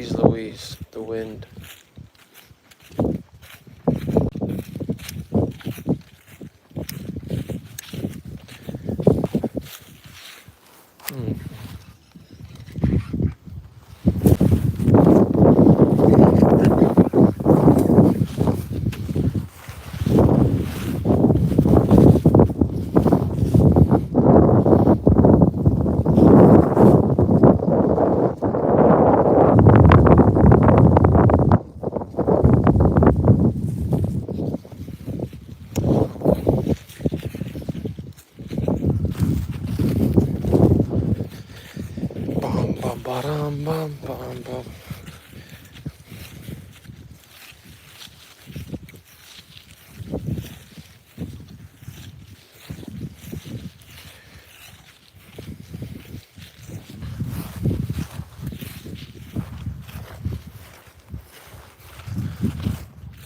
Jeez Louise, the wind. Bum, bum, ba-dum, bum, bum, bum.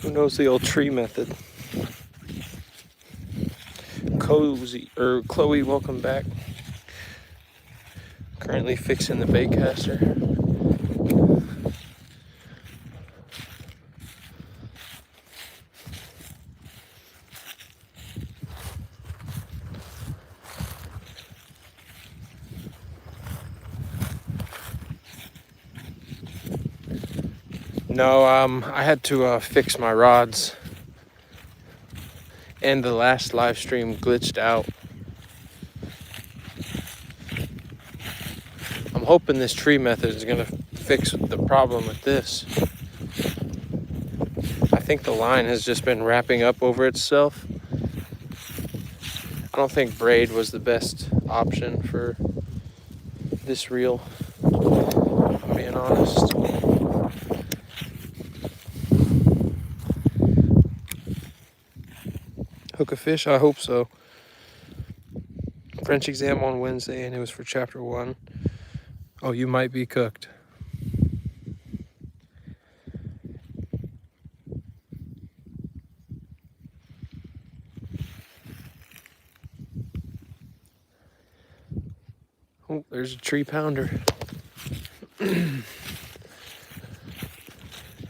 Who knows the old tree method? Chloe, welcome back. Currently fixing the baitcaster. No, I had to fix my rods, and the last live stream glitched out. I'm hoping this tree method is gonna fix the problem with this. I think the line has just been wrapping up over itself. I don't think braid was the best option for this reel, if I'm being honest. Hook a fish? I hope so. French exam on Wednesday, and it was for chapter 1. Oh, you might be cooked. Oh, there's a tree pounder. If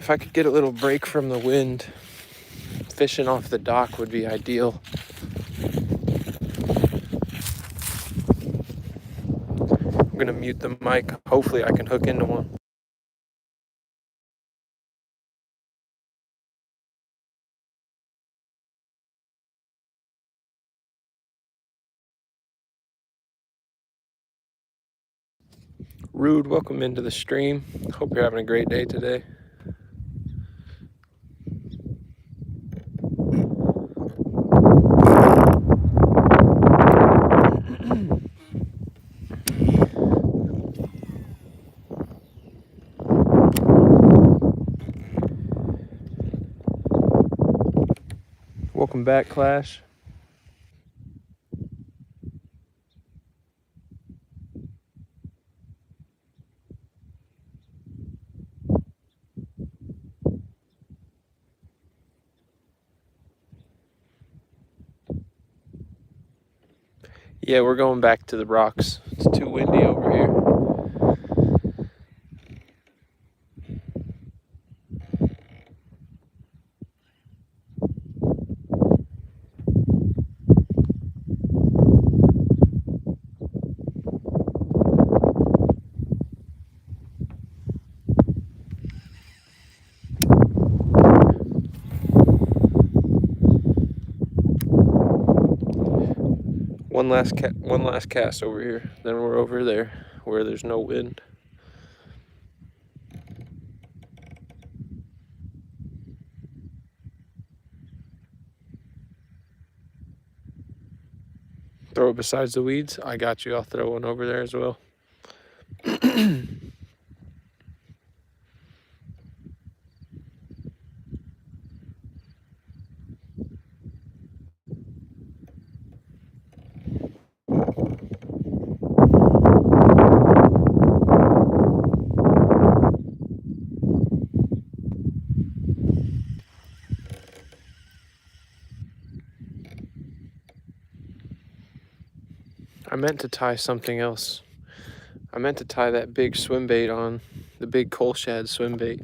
I could get a little break from the wind, fishing off the dock would be ideal. I'm gonna mute the mic. Hopefully I can hook into one. Rude, welcome into the stream. Hope you're having a great day today. Welcome back, Clash. Yeah, we're going back to the rocks. It's too windy over here. One last cast over here. Then we're over there where there's no wind. Throw it besides the weeds. I got you. I'll throw one over there as well. I meant to tie something else. I meant to tie that big swim bait on the big coal shad swim bait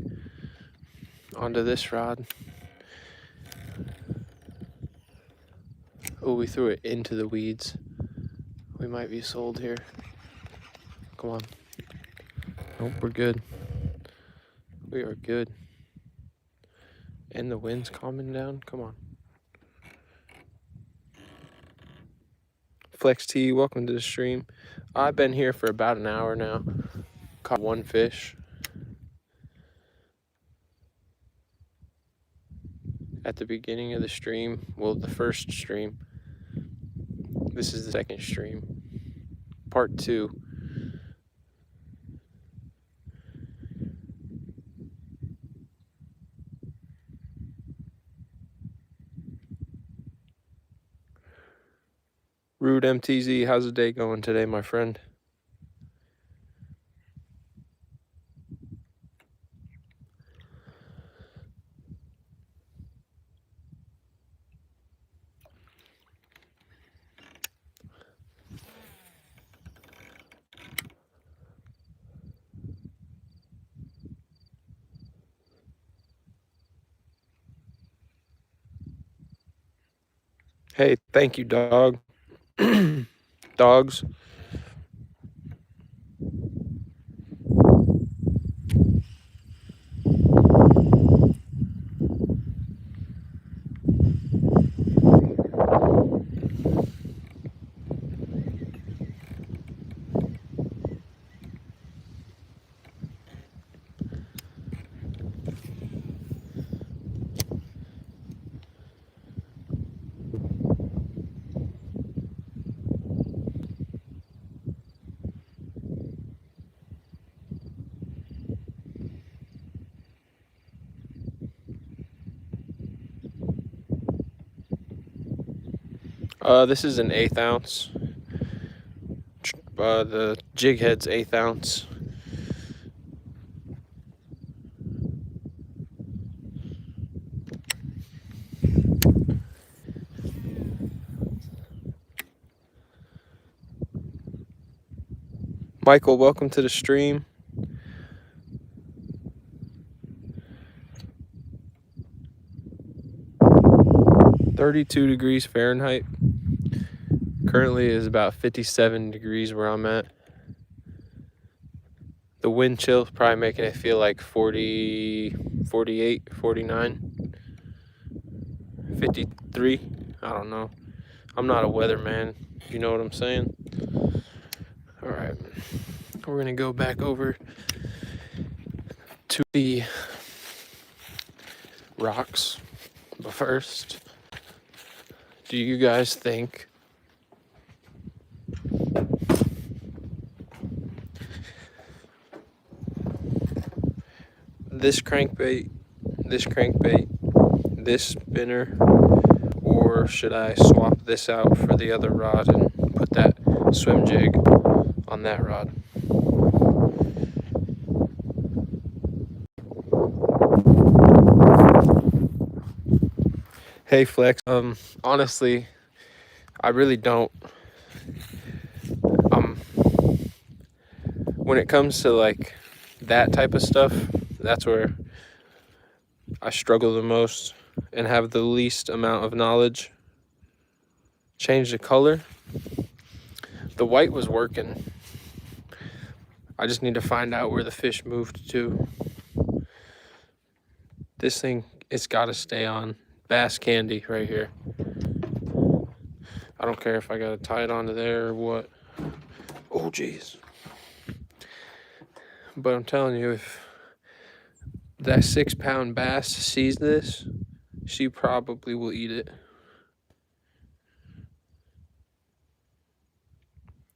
onto this rod. Oh, we threw it into the weeds. We might be sold here. Come on. Nope, we're good. We are good. And the wind's calming down. Come on. Flex T, welcome to the stream. I've been here for about an hour now. Caught one fish. At the beginning of the stream, well, the first stream. This is the second stream. Part 2. Rude MTZ, how's the day going today, my friend? Hey, thank you, dog. Dogs. This is an 1/8 ounce. The jig head's 1/8 ounce. Michael, welcome to the stream. (32 degrees Fahrenheit). Currently is about 57 degrees where I'm at. The wind chill is probably making it feel like 40, 48, 49, 53. I don't know. I'm not a weatherman. You know what I'm saying? All right. We're going to go back over to the rocks. But first, do you guys think this crankbait, this spinner, or should I swap this out for the other rod and put that swim jig on that rod? Hey Flex, honestly, I really don't. When it comes to like that type of stuff, that's where I struggle the most and have the least amount of knowledge. Change the color. The white was working. I just need to find out where the fish moved to. This thing, it's got to stay on bass candy right here. I don't care if I got to tie it onto there or what. Oh, jeez. But I'm telling you, if that 6-pound bass sees this, she probably will eat it.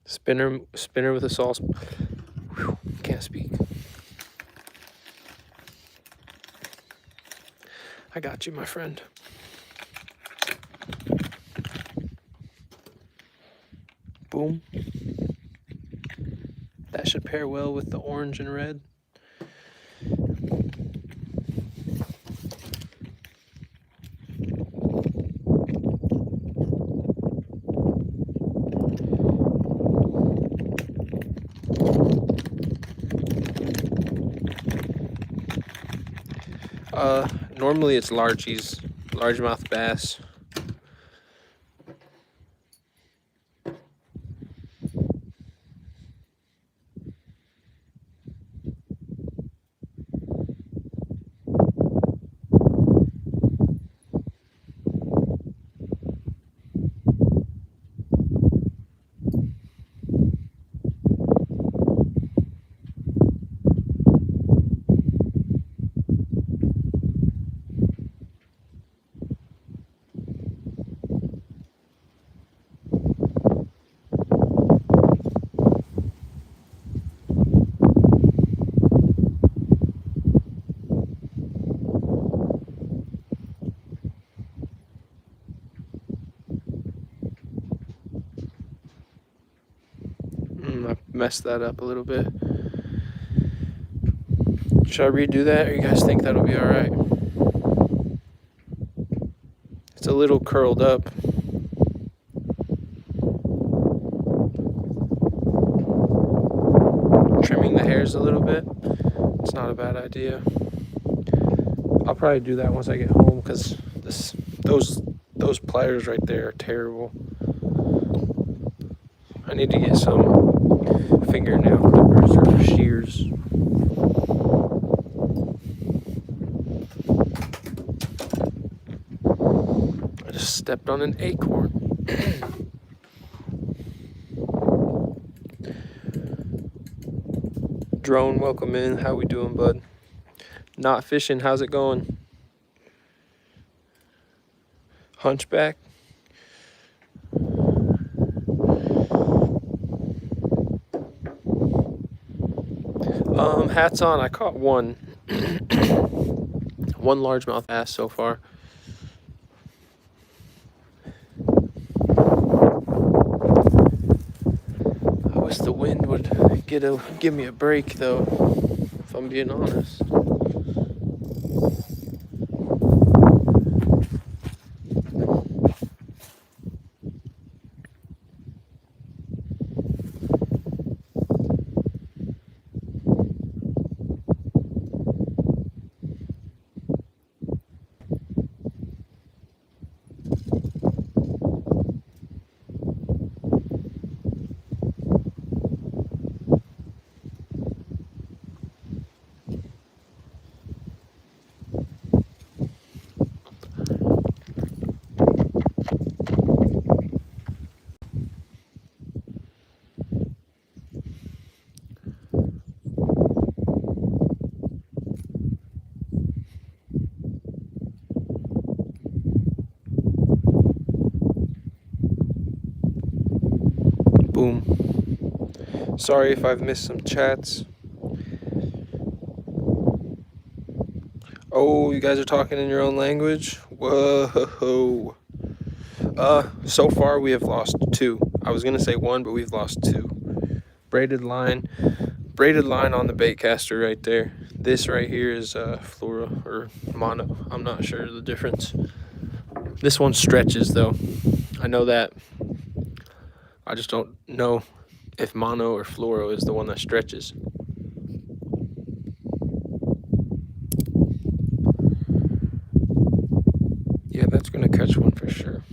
Spinner with a sauce. Whew, can't speak. I got you, my friend. Boom. That should pair well with the orange and red. Normally it's largemouth bass. I messed that up a little bit. Should I redo that, or you guys think that'll be all right? It's a little curled up. Trimming the hairs a little bit. It's not a bad idea. I'll probably do that once I get home, because those pliers right there are terrible. I need to get some fingernail clippers or shears. I just stepped on an acorn. Drone, welcome in. How we doing, bud? Not fishing, how's it going? Hunchback? Hats on. I caught one largemouth bass so far. I wish the wind would give me a break, though, if I'm being honest. Boom. Sorry if I've missed some chats. Oh, you guys are talking in your own language? Whoa. So far we have lost 2. I was gonna say 1, but we've lost 2. Braided line on the bait caster right there. This right here is fluoro or mono. I'm not sure the difference. This one stretches though. I know that. I just don't know if mono or fluoro is the one that stretches. Yeah, that's gonna catch one for sure.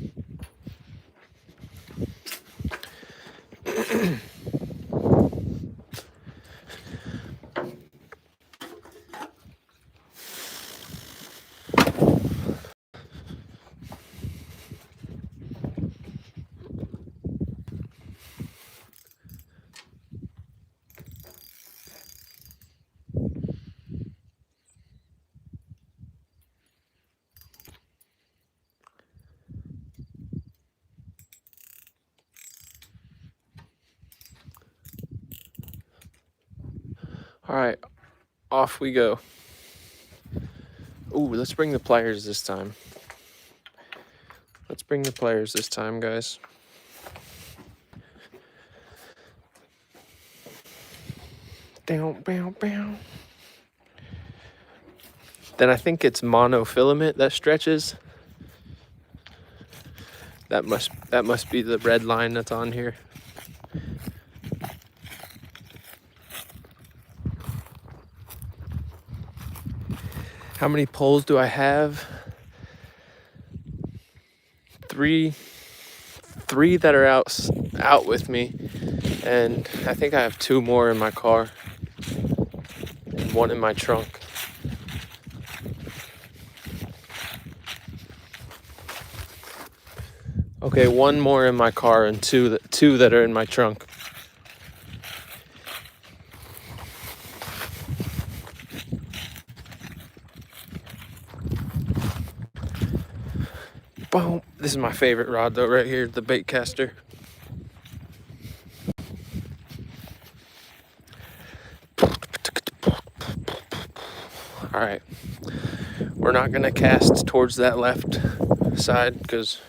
All right, off we go. Ooh, let's bring the pliers this time. Let's bring the pliers this time, guys. Down, bow, bow. Then I think it's monofilament that stretches. That must be the red line that's on here. How many poles do I have? Three that are out with me, and I think I have 2 more in my car and 1 in my trunk. Okay, 1 more in my car and two that are in my trunk. Boom. This is my favorite rod though, right here, the bait caster. All right, we're not gonna cast towards that left side because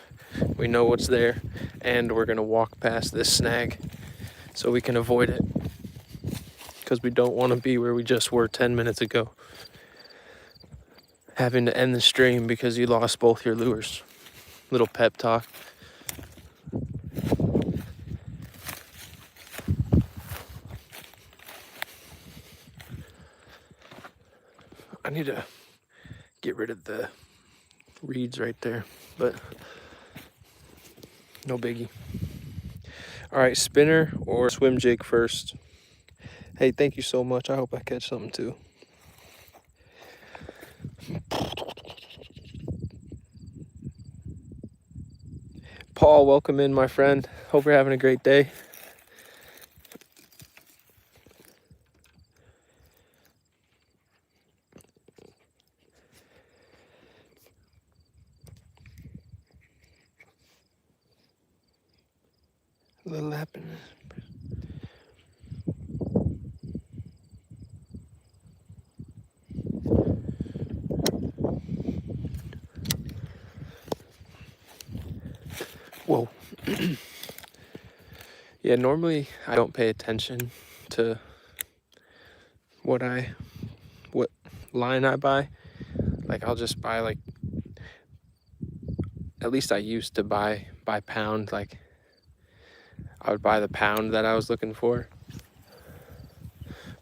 we know what's there, and we're gonna walk past this snag so we can avoid it, because we don't want to be where we just were 10 minutes ago, having to end the stream because you lost both your lures. Little pep talk. I need to get rid of the reeds right there, but no biggie. All right, spinner or swim jig first. Hey, thank you so much. I hope I catch something too. Paul, welcome in, my friend. Hope you're having a great day. A little happiness. Whoa. Yeah, normally I don't pay attention to what line I buy. Like, I'll just buy, like, at least I used to buy by pound. Like, I would buy the pound that I was looking for.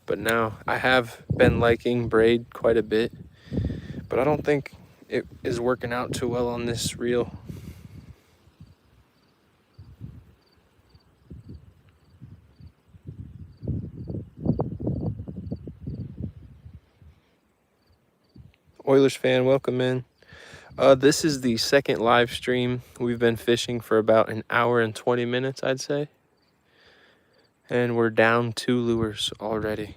But now I have been liking braid quite a bit, but I don't think it is working out too well on this reel. Oilers fan, welcome in. This is the second live stream. We've been fishing for about an hour and 20 minutes, I'd say. And we're down 2 lures already.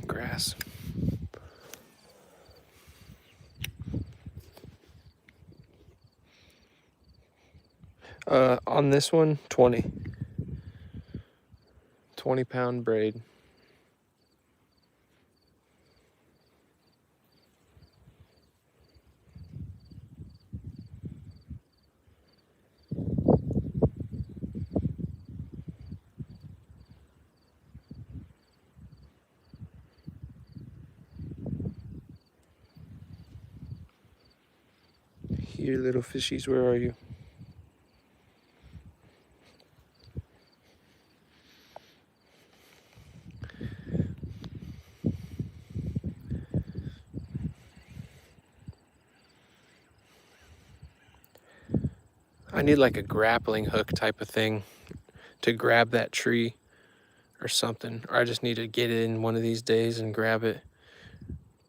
Grass. On this one, 20 pound braid. Here, little fishies, where are you? I need like a grappling hook type of thing to grab that tree or something. Or I just need to get in one of these days and grab it.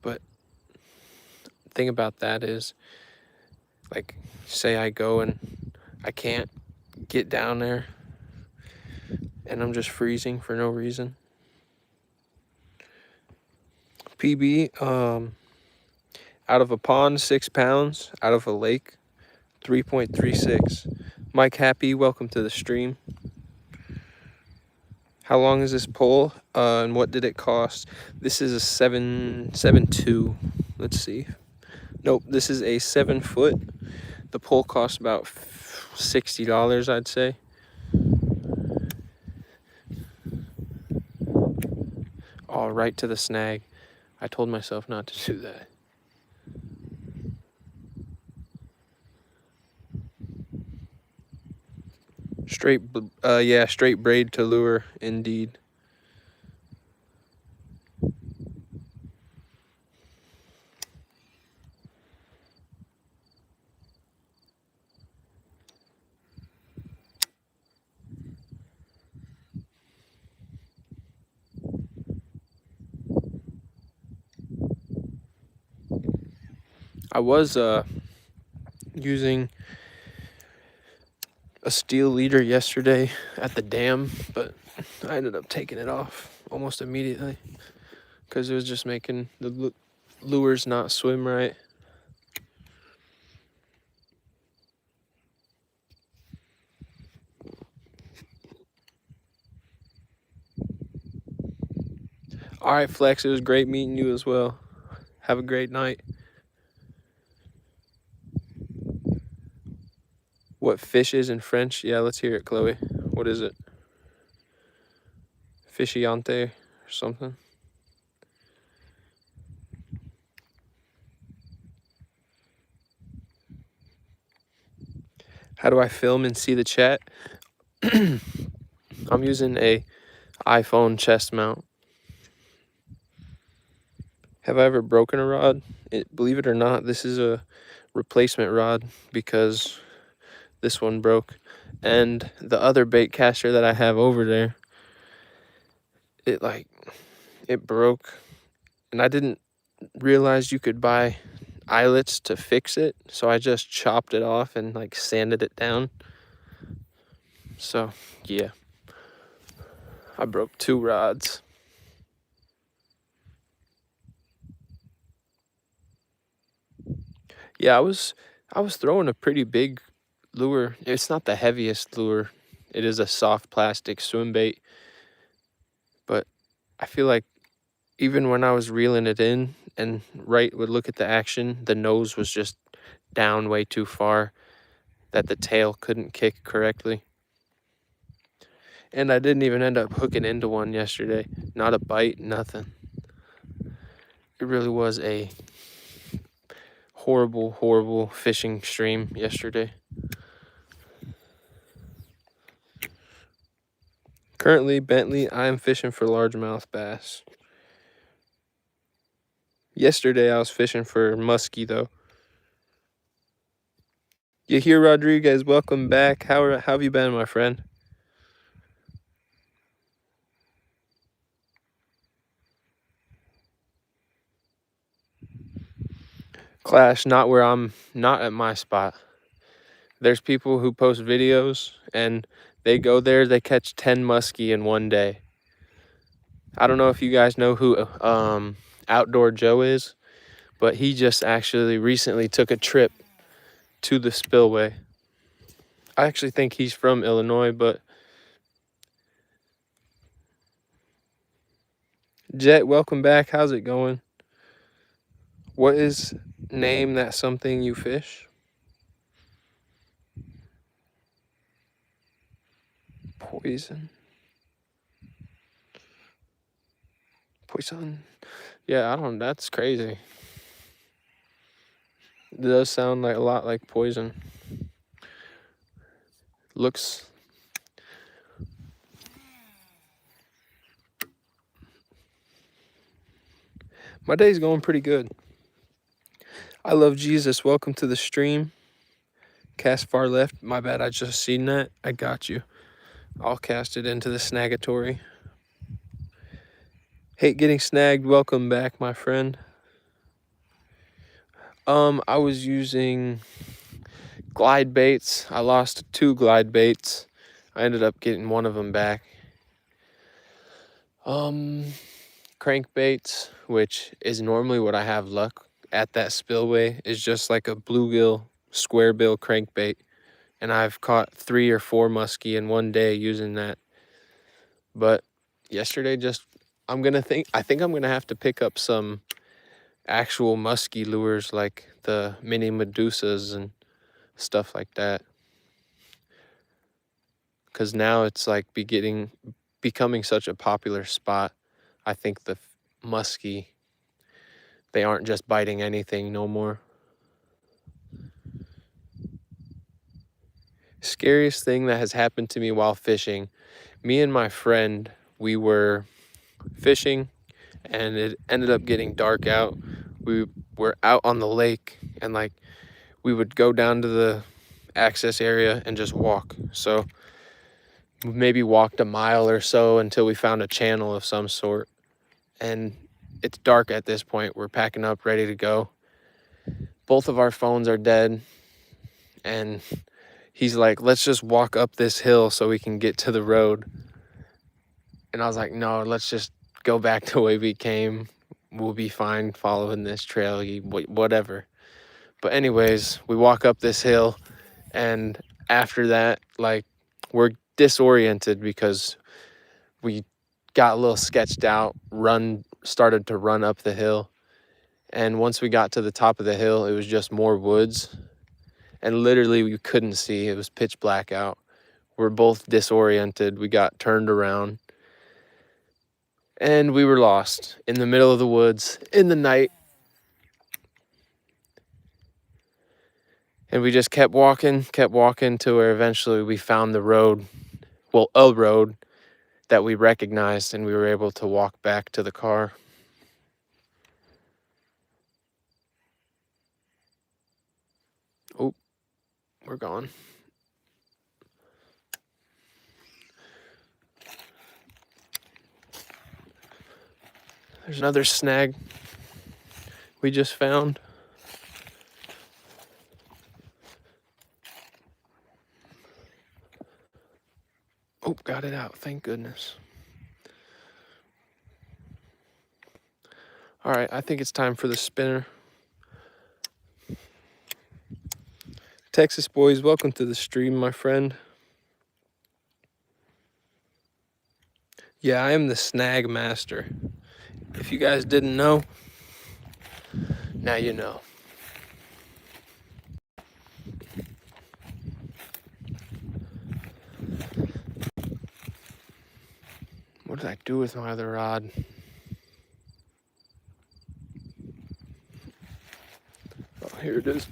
But the thing about that is, like, say I go and I can't get down there and I'm just freezing for no reason. PB, out of a pond, 6 pounds. Out of a lake, 3.36. Mike Happy, welcome to the stream. How long is this pole, and what did it cost? This is a 7.2. Let's see. Nope, this is a 7 foot. The pole costs about $60, I'd say. Oh, right to the snag. I told myself not to do that. Straight braid to lure, indeed. I was using a steel leader yesterday at the dam, but I ended up taking it off almost immediately because it was just making the lures not swim right. All right, Flex, it was great meeting you as well. Have a great night. What fish is in French? Yeah, let's hear it, Chloe. What is it? Fishiante or something? How do I film and see the chat? I'm using a iPhone chest mount. Have I ever broken a rod? Believe it or not, this is a replacement rod because this one broke. And the other bait caster that I have over there, it broke. And I didn't realize you could buy eyelets to fix it. So I just chopped it off and like sanded it down. So yeah, I broke 2 rods. Yeah, I was throwing a pretty big lure. It's not the heaviest lure. It is a soft plastic swim bait. But I feel like even when I was reeling it in and would look at the action, the nose was just down way too far that the tail couldn't kick correctly. And I didn't even end up hooking into one yesterday. Not a bite, nothing. It really was a horrible, horrible fishing stream yesterday. Currently, Bentley, I am fishing for largemouth bass. Yesterday, I was fishing for muskie, though. You here, Rodriguez? Welcome back. How have you been, my friend? Clash, not where I'm, not at my spot. There's people who post videos and they go there, they catch 10 muskie in one day. I don't know if you guys know who Outdoor Joe is, but he just actually recently took a trip to the spillway. I actually think he's from Illinois, but Jet, welcome back. How's it going? What is name that something you fish? Poison. Poison. Yeah, I don't. That's crazy. It does sound like a lot like poison. Looks. My day's going pretty good. I love Jesus. Welcome to the stream. Cast far left. My bad. I just seen that. I got you. I'll cast it into the snagatory. Hate getting snagged. Welcome back, my friend. I was using glide baits. I lost 2 glide baits. I ended up getting one of them back. Crankbaits, which is normally what I have luck at that spillway, is just like a bluegill square bill crankbait. And I've caught 3 or 4 muskie in one day using that. But yesterday I think I'm gonna have to pick up some actual musky lures like the mini medusas and stuff like that, because now it's like becoming such a popular spot. I think the musky, they aren't just biting anything no more. Scariest thing that has happened to me while fishing. Me and my friend, we were fishing and it ended up getting dark out. We were out on the lake and like we would go down to the access area and just walk. So we maybe walked a mile or so until we found a channel of some sort. And it's dark at this point. We're packing up, ready to go. Both of our phones are dead. And he's like, let's just walk up this hill so we can get to the road. And I was like, no, let's just go back the way we came. We'll be fine following this trail, whatever. But anyways, we walk up this hill, and after that, like, we're disoriented because we got a little sketched out, started to run up the hill. And once we got to the top of the hill, it was just more woods. And literally we couldn't see. It was pitch black out. We're both disoriented. We got turned around. And we were lost in the middle of the woods in the night. And we just kept walking to where eventually we found the road. Well, a road that we recognized, and we were able to walk back to the car. Oh, we're gone. There's another snag we just found. Oh, got it out. Thank goodness. All right, I think it's time for the spinner. Texas boys, welcome to the stream, my friend. Yeah, I am the snag master. If you guys didn't know, now you know. What did I do with my other rod? Oh, here it is.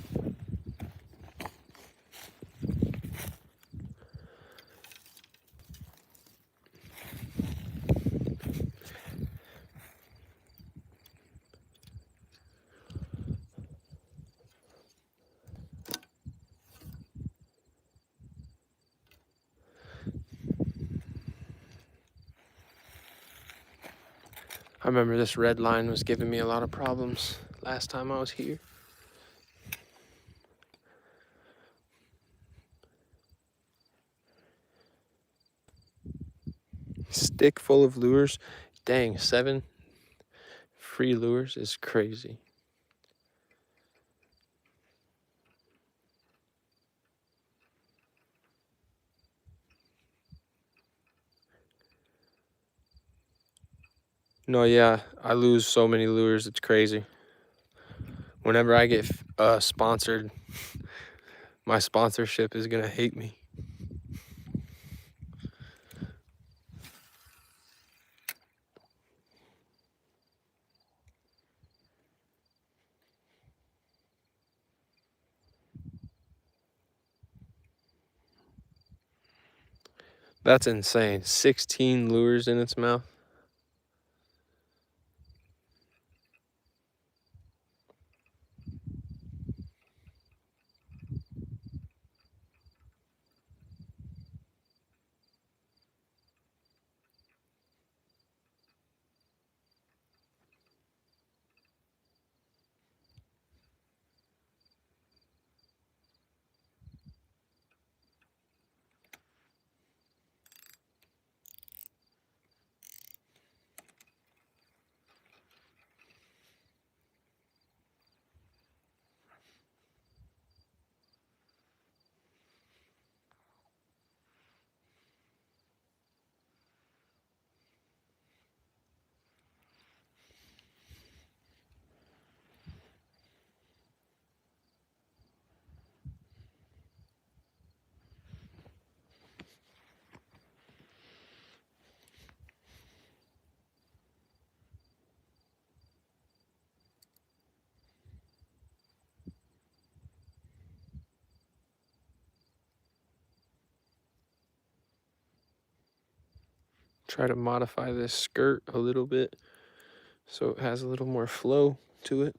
I remember this red line was giving me a lot of problems last time I was here. Stick full of lures. Dang, 7 free lures is crazy. No, yeah, I lose so many lures, it's crazy. Whenever I get sponsored, my sponsorship is gonna hate me. That's insane. 16 lures in its mouth. Try to modify this skirt a little bit so it has a little more flow to it.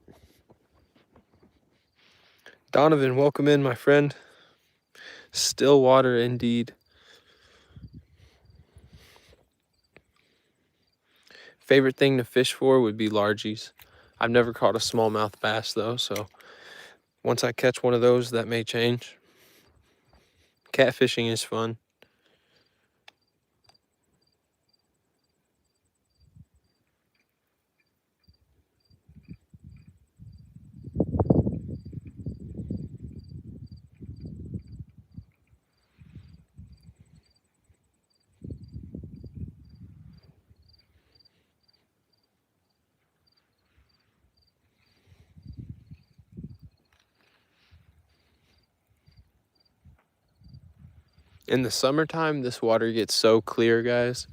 Donovan, welcome in, my friend. Still water indeed. Favorite thing to fish for would be largies. I've never caught a smallmouth bass though, so once I catch one of those, that may change. Catfishing is fun. In the summertime, this water gets so clear, guys.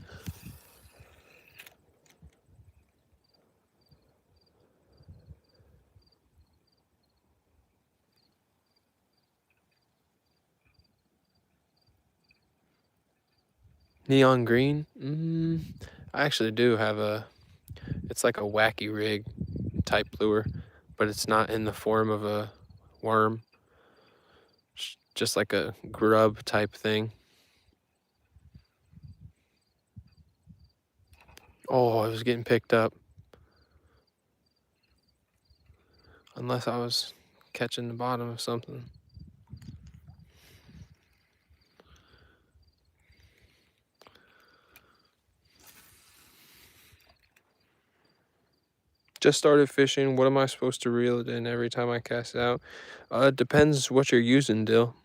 Neon green? I actually do have it's like a wacky rig type lure, but it's not in the form of a worm. It's just like a grub type thing. Oh, I was getting picked up. Unless I was catching the bottom of something. Just started fishing. What am I supposed to reel it in every time I cast it out? Depends what you're using, Dill.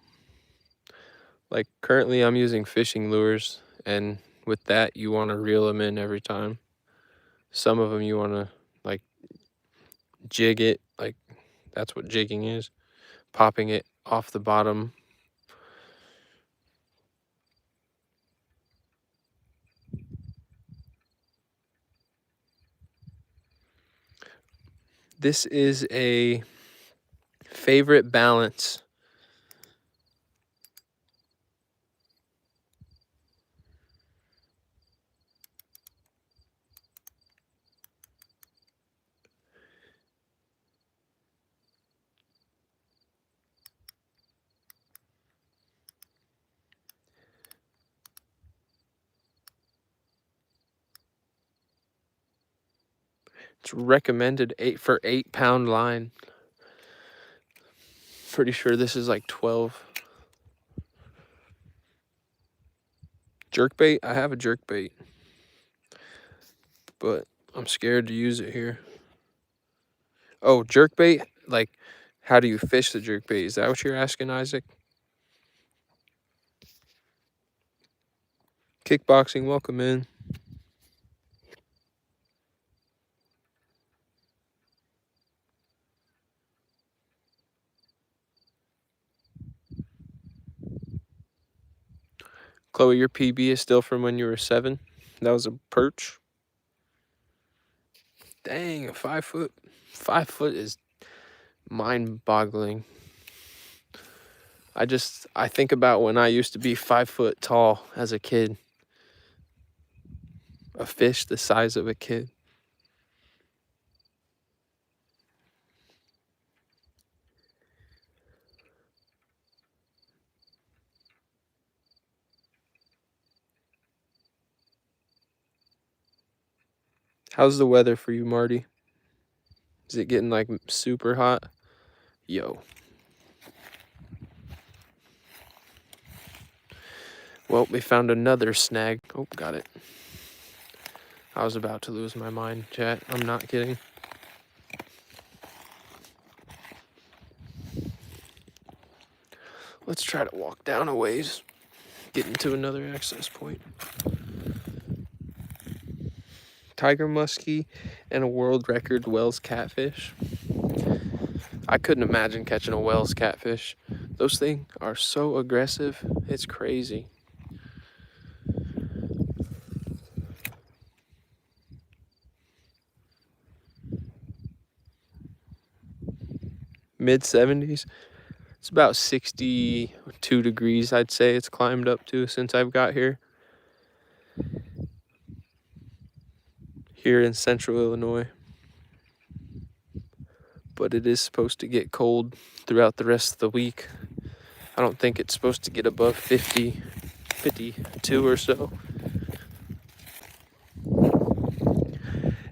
Like currently I'm using fishing lures, and with that you want to reel them in every time. Some of them you want to like jig it, like that's what jigging is. Popping it off the bottom. This is a favorite balance. It's recommended 8-pound line. Pretty sure this is like 12. Jerkbait? I have a jerkbait, but I'm scared to use it here. Oh, jerkbait? Like, how do you fish the jerkbait? Is that what you're asking, Isaac? Kickboxing, welcome in. Chloe, your PB is still from when you were 7? That was a perch? Dang, a 5 foot. 5 foot is mind-boggling. I think about when I used to be 5 foot tall as a kid. A fish the size of a kid. How's the weather for you, Marty? Is it getting like super hot? Yo. Well, we found another snag. Oh, got it. I was about to lose my mind, chat. I'm not kidding. Let's try to walk down a ways, get into another access point. Tiger muskie and a world record Wells catfish. I couldn't imagine catching a Wells catfish. Those things are so aggressive, it's crazy. Mid-70s. It's about 62 degrees, I'd say it's climbed up to since I've got here. here in central Illinois. But it is supposed to get cold throughout the rest of the week. I don't think it's supposed to get above 50, 52 or so.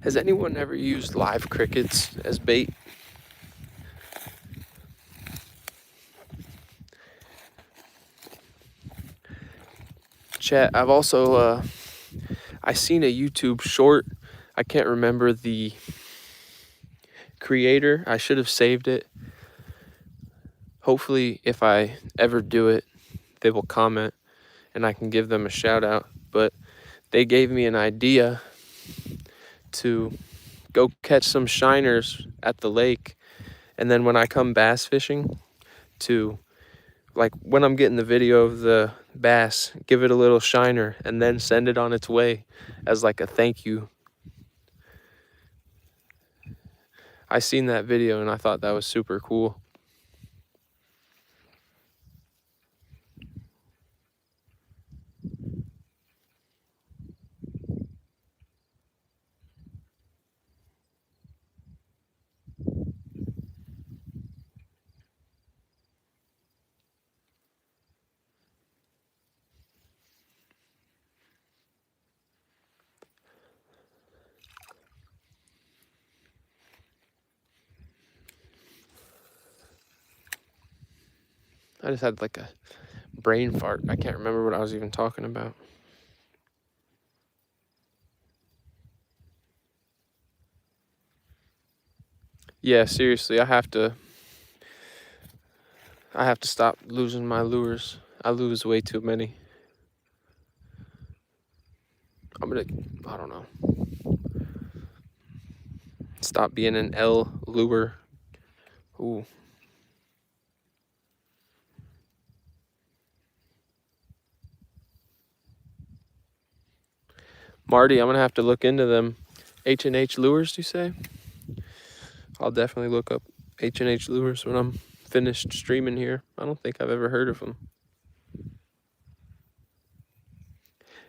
Has anyone ever used live crickets as bait? Chat, I've also, I seen a YouTube short. I can't remember the creator. I should have saved it. Hopefully, if I ever do it, they will comment and I can give them a shout out. But they gave me an idea to go catch some shiners at the lake. And then when I come bass fishing, to, like, when I'm getting the video of the bass, give it a little shiner and then send it on its way as like a thank you. I seen that video and I thought that was super cool. I just had like a brain fart. I can't remember what I was even talking about. Yeah, seriously, I have to stop losing my lures. I lose way too many. I don't know. Stop being an L lure. Ooh. Marty, I'm gonna have to look into them. H&H lures, you say? I'll definitely look up H&H lures when I'm finished streaming here. I don't think I've ever heard of them.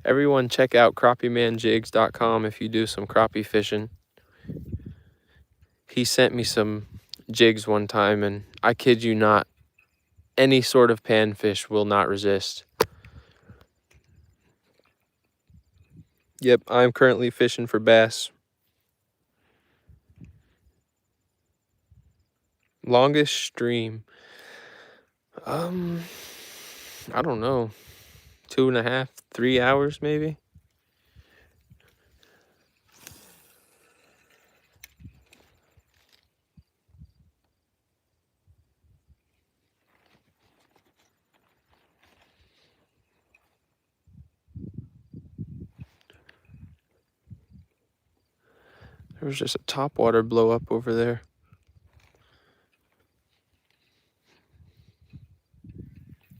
Everyone check out crappiemanjigs.com if you do some crappie fishing. He sent me some jigs one time and I kid you not, any sort of panfish will not resist. Yep, I'm currently fishing for bass. Longest stream. I don't know. 2.5, 3 hours maybe. There was just a topwater blow up over there.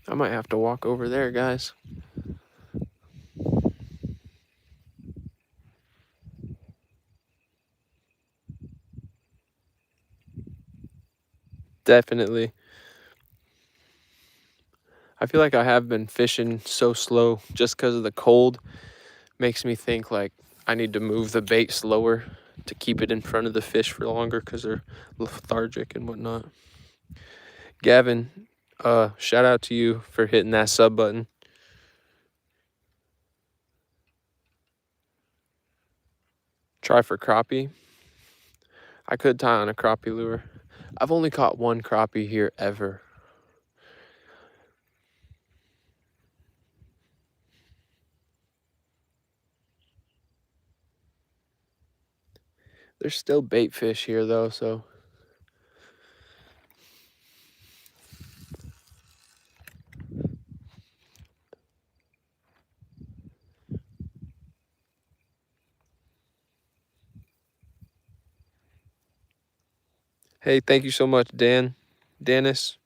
I might have to walk over there, guys. Definitely. I feel like I have been fishing so slow just because of the cold. Makes me think like I need to move the bait slower to keep it in front of the fish for longer because they're lethargic and whatnot. Gavin, shout out to you for hitting that sub button. Try for crappie. I could tie on a crappie lure. I've only caught one crappie here ever. There's still bait fish here though, so. Hey, thank you so much, Dennis.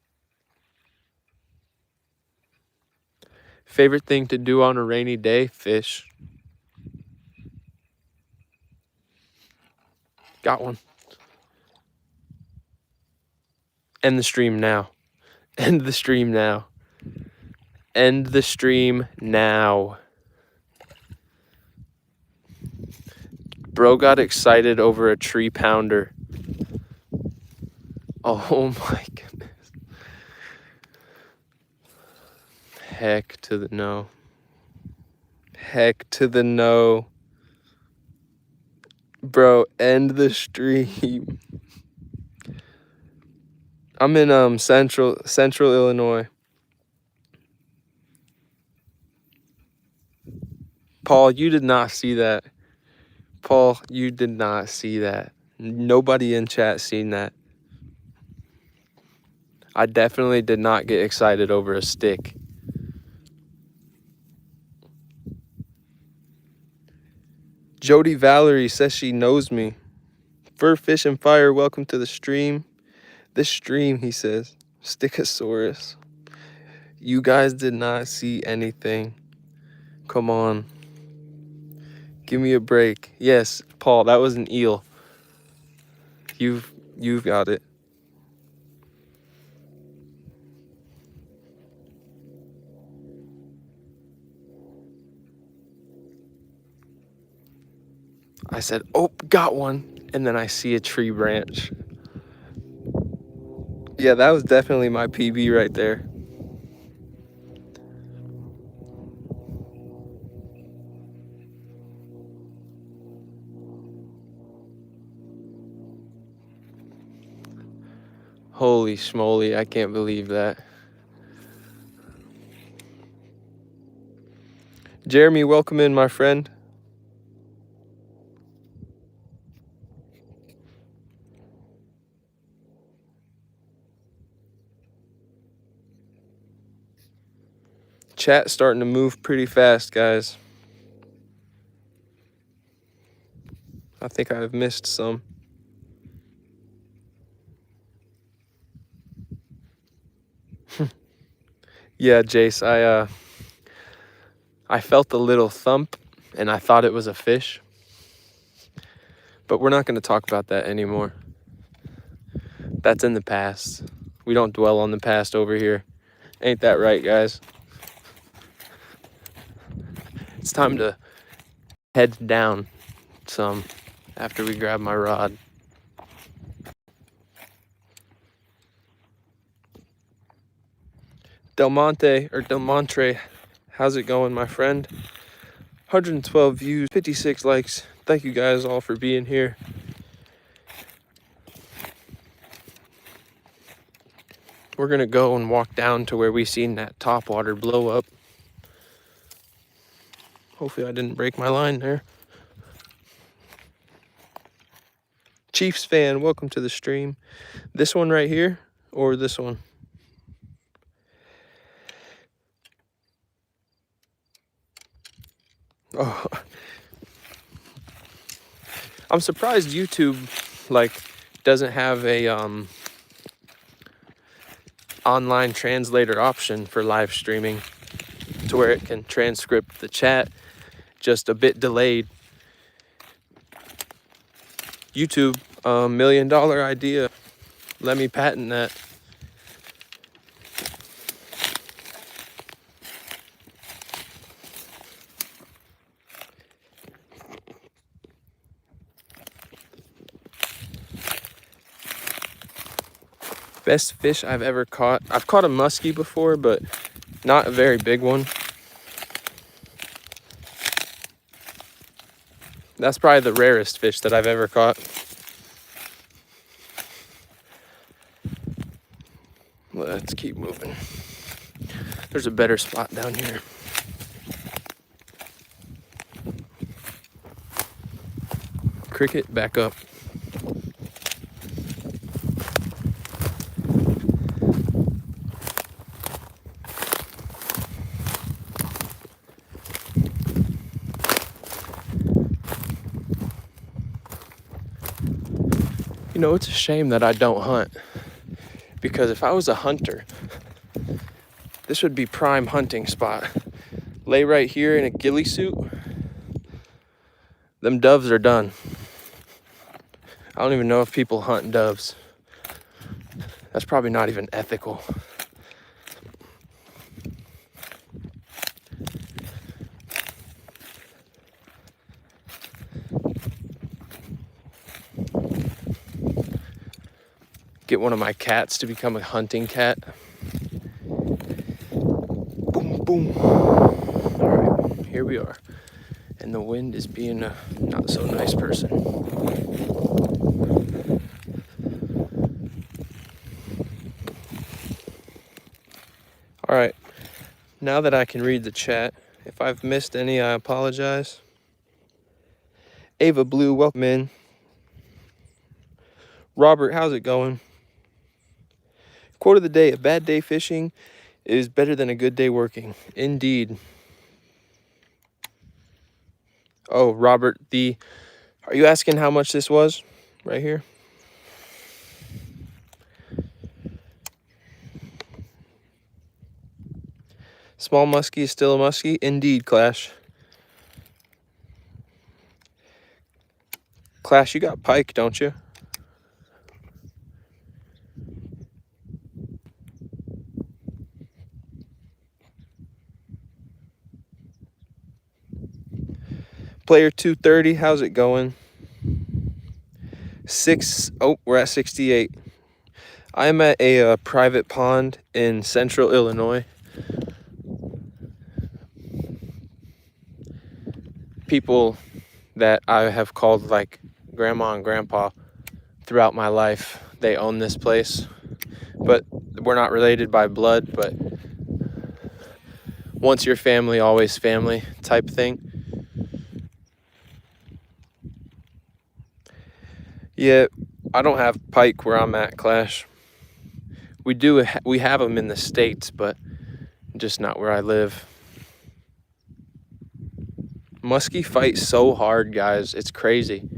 Favorite thing to do on a rainy day? Fish. Got one. End the stream now. End the stream now. End the stream now. Bro got excited over a tree pounder. Oh my goodness. Heck to the no. Heck to the no. Bro, end the stream. I'm in central Illinois. Paul, you did not see that. Paul, you did not see that. Nobody in chat seen that. I definitely did not get excited over a stick. Jody Valerie says she knows me. Fur, Fish, and Fire, welcome to the stream. This stream, he says. Stickosaurus. You guys did not see anything. Come on. Give me a break. Yes, Paul, that was an eel. You've got it. I said, oh, got one. And then I see a tree branch. Yeah, that was definitely my PB right there. Holy schmoly, I can't believe that. Jeremy, welcome in, my friend. Chat starting to move pretty fast, guys. I think I've missed some. Yeah, Jace, I felt a little thump and I thought it was a fish. But we're not going to talk about that anymore. That's in the past. We don't dwell on the past over here. Ain't that right, guys? It's time to head down some after we grab my rod. Del Montre, how's it going, my friend? 112 views, 56 likes. Thank you guys all for being here. We're gonna go and walk down to where we seen that topwater blow up. Hopefully I didn't break my line there. Chiefs fan, welcome to the stream. This one right here or this one? Oh, I'm surprised YouTube doesn't have a online translator option for live streaming to where it can transcript the chat just a bit delayed. YouTube, $1 million idea. Let me patent that. Best fish I've ever caught. I've caught a muskie before, but not a very big one. That's probably the rarest fish that I've ever caught. Let's keep moving. There's a better spot down here. Cricket, back up. You know, it's a shame that I don't hunt, because if I was a hunter, this would be prime hunting spot. Lay right here in a ghillie suit. Them doves are done. I don't even know if people hunt doves. That's probably not even ethical. get one of my cats to become a hunting cat. Boom, boom. All right, here we are. And the wind is being a not so nice person. All right, now that I can read the chat, if I've missed any, I apologize. Ava Blue, welcome in. Robert, how's it going? Quote of the day, a bad day fishing is better than a good day working. Indeed. Oh, Robert, are you asking how much this was right here? Small muskie is still a muskie? Indeed, Clash. Clash, you got pike, don't you? Player 230, how's it going? We're at 68. I'm at a private pond in central Illinois. People that I have called like grandma and grandpa throughout my life, they own this place. But we're not related by blood, but once your family, always family type thing. Yeah, I don't have pike where I'm at, Clash. We have them in the States, but just not where I live. Muskie fight so hard, guys. It's crazy.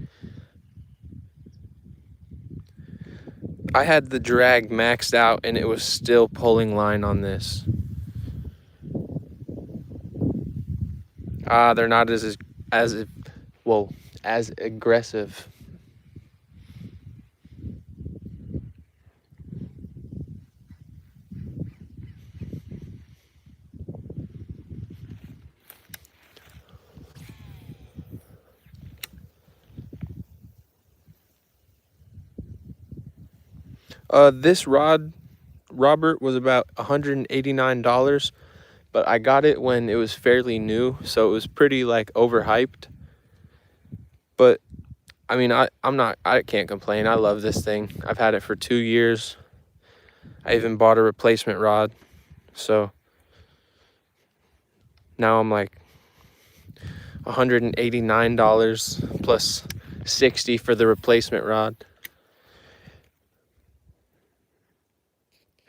I had the drag maxed out and it was still pulling line on this. They're not as aggressive. This rod, Robert, was about $189, but I got it when it was fairly new, so it was pretty like overhyped. But I mean, I can't complain. I love this thing. I've had it for 2 years. I even bought a replacement rod, so now I'm like $189 plus $60 for the replacement rod.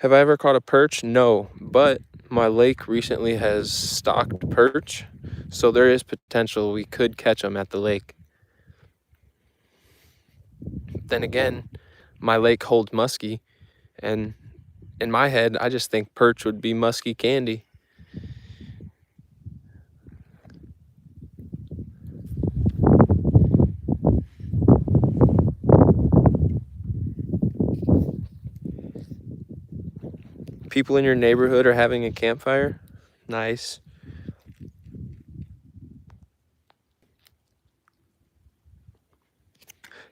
Have I ever caught a perch? No, but my lake recently has stocked perch, so there is potential we could catch them at the lake. Then again, my lake holds muskie, and in my head, I just think perch would be musky candy. People in your neighborhood are having a campfire? Nice.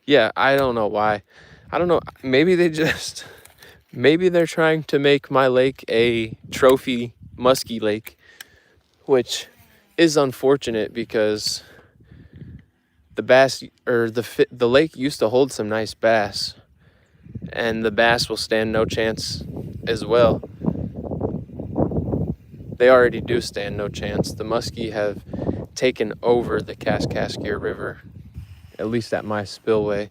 Yeah, I don't know why. I don't know. Maybe they're trying to make my lake a trophy muskie lake, which is unfortunate because the bass or the lake used to hold some nice bass, and the bass will stand no chance as well. They already do stand no chance. The muskie have taken over the Kaskaskia River, at least at my spillway.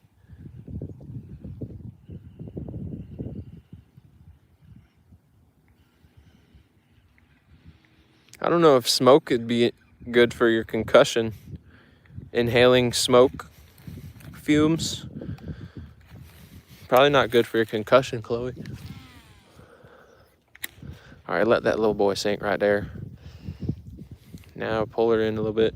I don't know if smoke could be good for your concussion. Inhaling smoke fumes, probably not good for your concussion, Chloe. All right, let that little boy sink right there. Now pull her in a little bit.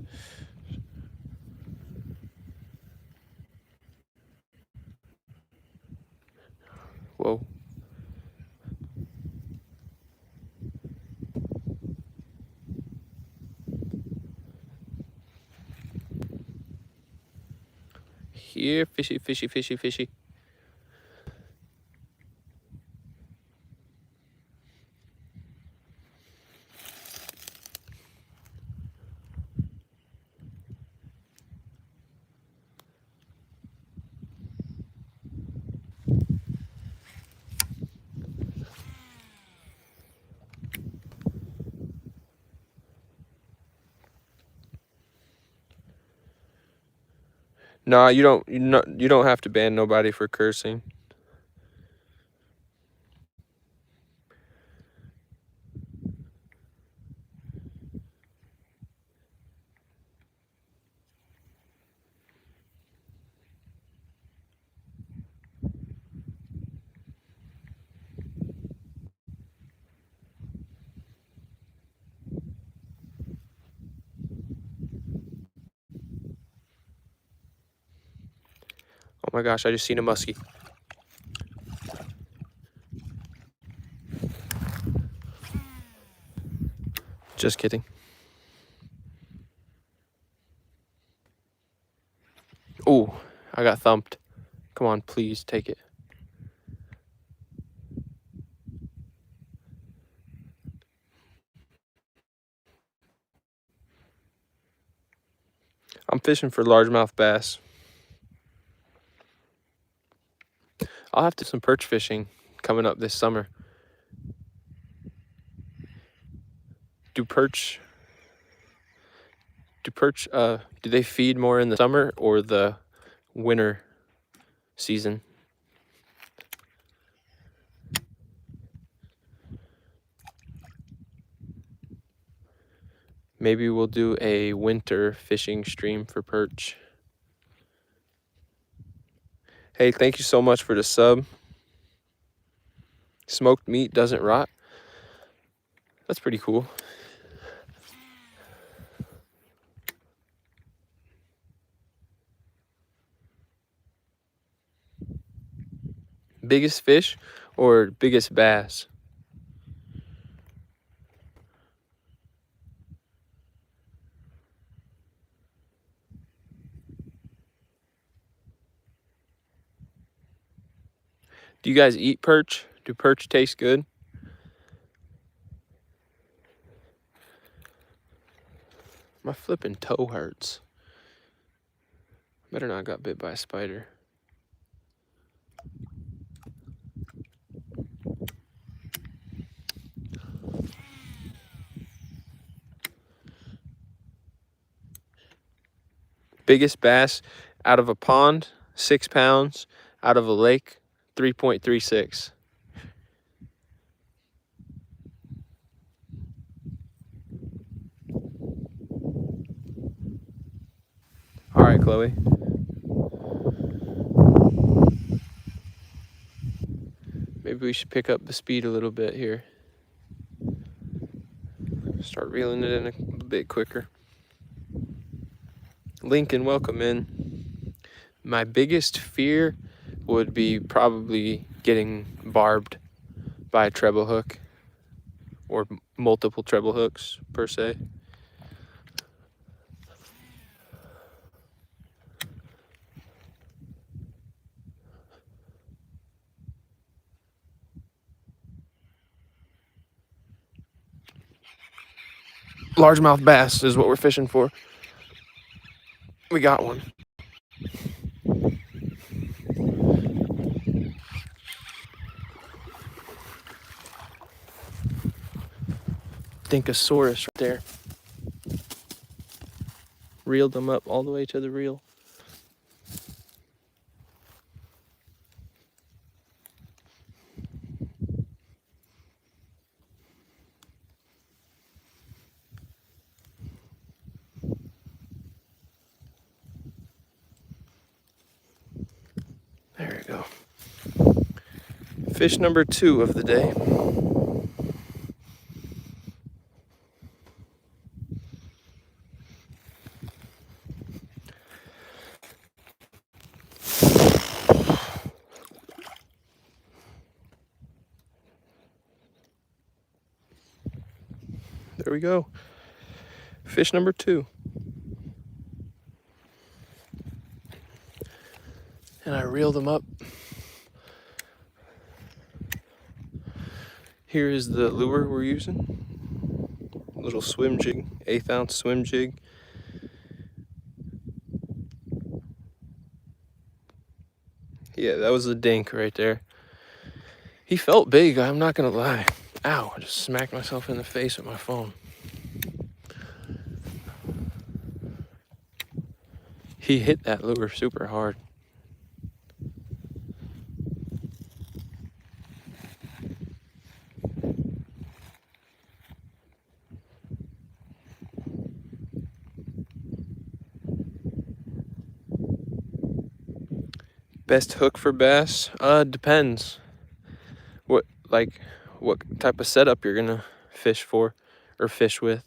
Whoa. Here, fishy, fishy, fishy, fishy. Nah, you don't have to ban nobody for cursing. Oh my gosh, I just seen a muskie. Just kidding. Ooh, I got thumped. Come on, please take it. I'm fishing for largemouth bass. I'll have to do some perch fishing coming up this summer. Do perch do they feed more in the summer or the winter season? Maybe we'll do a winter fishing stream for perch. Hey, thank you so much for the sub. Smoked meat doesn't rot. That's pretty cool. Biggest fish or biggest bass? Do you guys eat perch? Do perch taste good? My flipping toe hurts. Better not got bit by a spider. Biggest bass out of a pond, 6 pounds. Out of a lake, 3.36. All right, Chloe. Maybe we should pick up the speed a little bit here. Start reeling it in a bit quicker. Lincoln, welcome in. My biggest fear would be probably getting barbed by a treble hook or multiple treble hooks per se. Largemouth bass is what we're fishing for. We got one. Dinkosaurus right there. Reeled them up all the way to the reel. There we go. Fish number 2 of the day. There we go. Fish number 2. And I reeled them up. Here is the lure we're using. Little swim jig, 1/8 ounce swim jig. Yeah, that was the dink right there. He felt big, I'm not gonna lie. Ow, I just smacked myself in the face with my phone. He hit that lure super hard. Best hook for bass? Depends. What type of setup you're gonna fish for or fish with.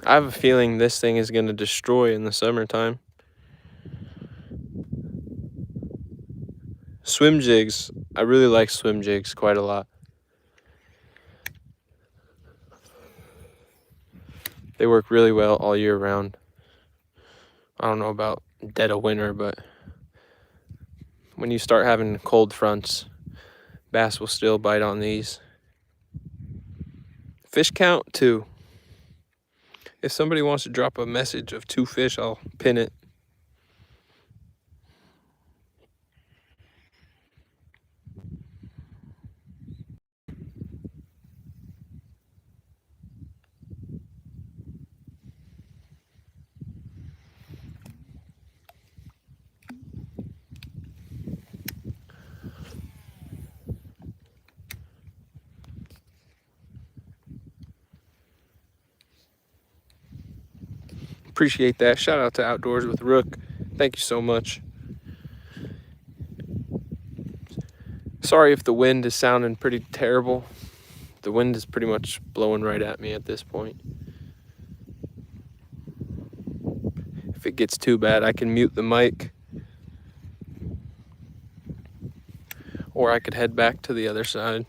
I have a feeling this thing is gonna destroy in the summertime. Swim jigs. I really like swim jigs quite a lot. They work really well all year round. I don't know about dead of winter, but when you start having cold fronts, bass will still bite on these. Fish count 2. If somebody wants to drop a message of 2 fish, I'll pin it. Appreciate that. Shout out to Outdoors with Rook. Thank you so much. Sorry if the wind is sounding pretty terrible. The wind is pretty much blowing right at me at this point. If it gets too bad, I can mute the mic. Or I could head back to the other side.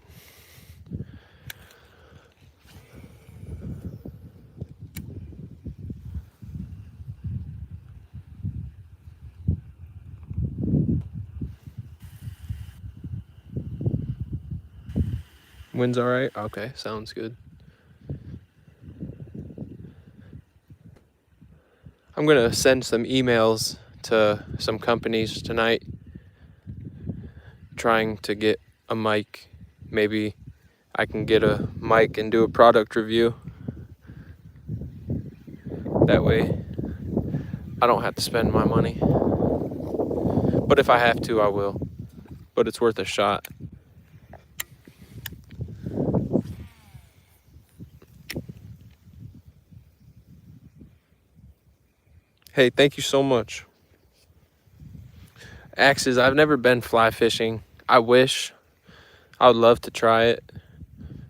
Wind's all right? Okay, sounds good. I'm gonna send some emails to some companies tonight, trying to get a mic. Maybe I can get a mic and do a product review. That way I don't have to spend my money. But if I have to, I will. But it's worth a shot. Hey, thank you so much. Axes, I've never been fly fishing. I wish. I would love to try it.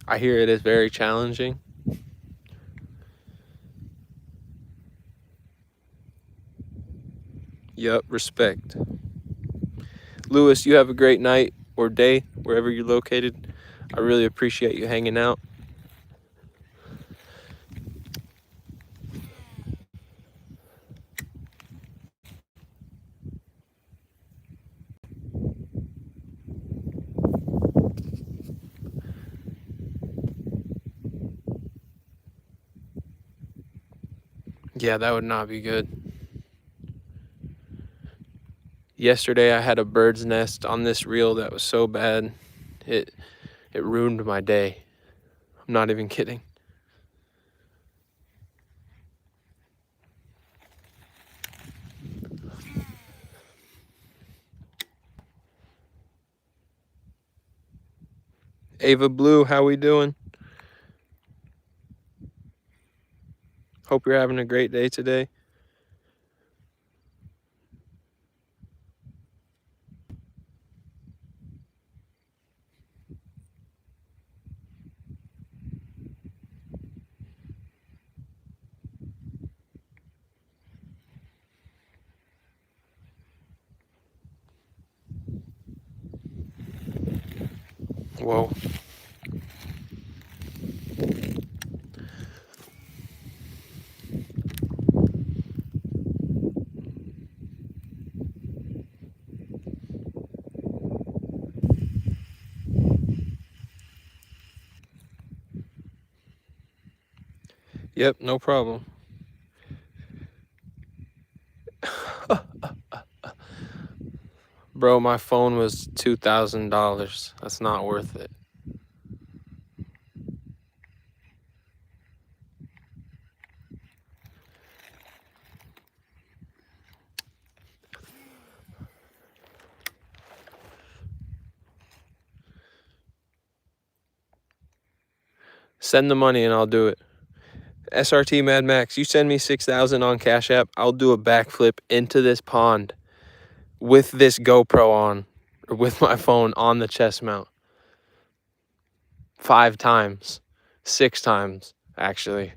I hear it is very challenging. Yup, respect. Lewis, you have a great night or day wherever you're located. I really appreciate you hanging out. Yeah, that would not be good. Yesterday I had a bird's nest on this reel that was so bad, it ruined my day. I'm not even kidding. Ava Blue, how we doing? Hope you're having a great day today. Whoa. Yep, no problem. Bro, my phone was $2,000. That's not worth it. Send the money and I'll do it. SRT Mad Max, you send me 6,000 on Cash App, I'll do a backflip into this pond with this GoPro on, or with my phone on the chest mount. 5 times. 6 times, actually.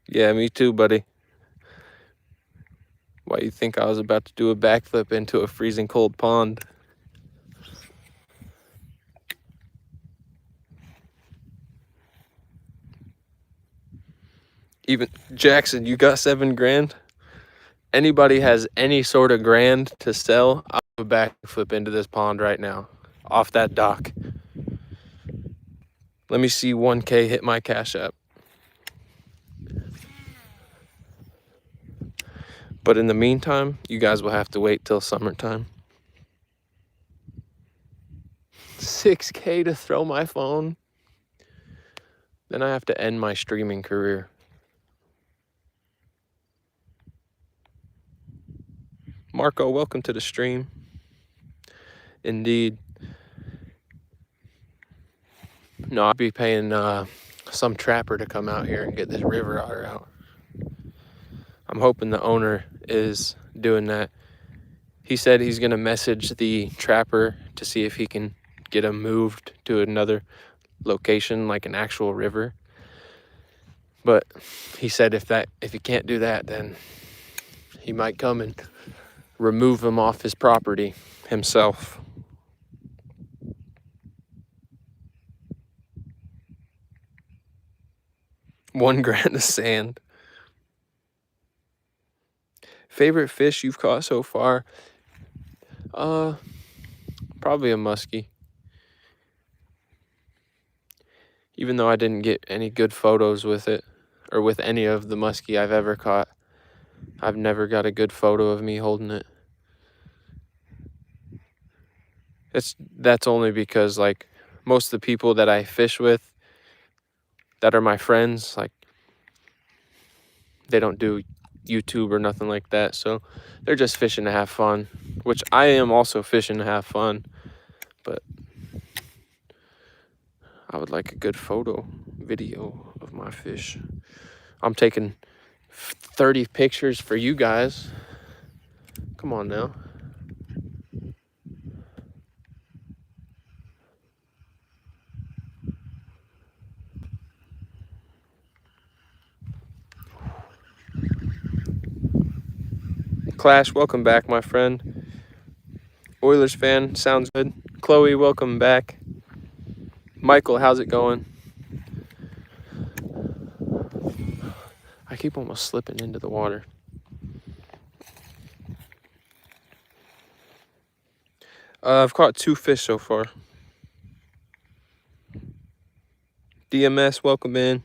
Yeah, me too, buddy. Why you think I was about to do a backflip into a freezing cold pond? Even Jackson, you got 7 grand? Anybody has any sort of grand to sell, I'll do a backflip into this pond right now. Off that dock. Let me see 1K hit my Cash App. But in the meantime, you guys will have to wait till summertime. 6K to throw my phone? Then I have to end my streaming career. Marco, welcome to the stream. Indeed. No, I'd be paying some trapper to come out here and get this river otter out. I'm hoping the owner is doing that. He said he's going to message the trapper to see if he can get him moved to another location, like an actual river. But he said if he can't do that, then he might come and remove him off his property himself. $1 grand of sand. Favorite fish you've caught so far? Probably a muskie. Even though I didn't get any good photos with it, or with any of the muskie I've ever caught. I've never got a good photo of me holding it. That's only because, like, most of the people that I fish with that are my friends, like, they don't do YouTube or nothing like that, so they're just fishing to have fun, which I am also fishing to have fun, but I would like a good video of my fish. I'm taking 30 pictures for you guys. Come on now. Clash, welcome back, my friend. Oilers fan, sounds good. Chloe, welcome back. Michael, how's it going? I keep almost slipping into the water. I've caught 2 fish so far. DMS, welcome in.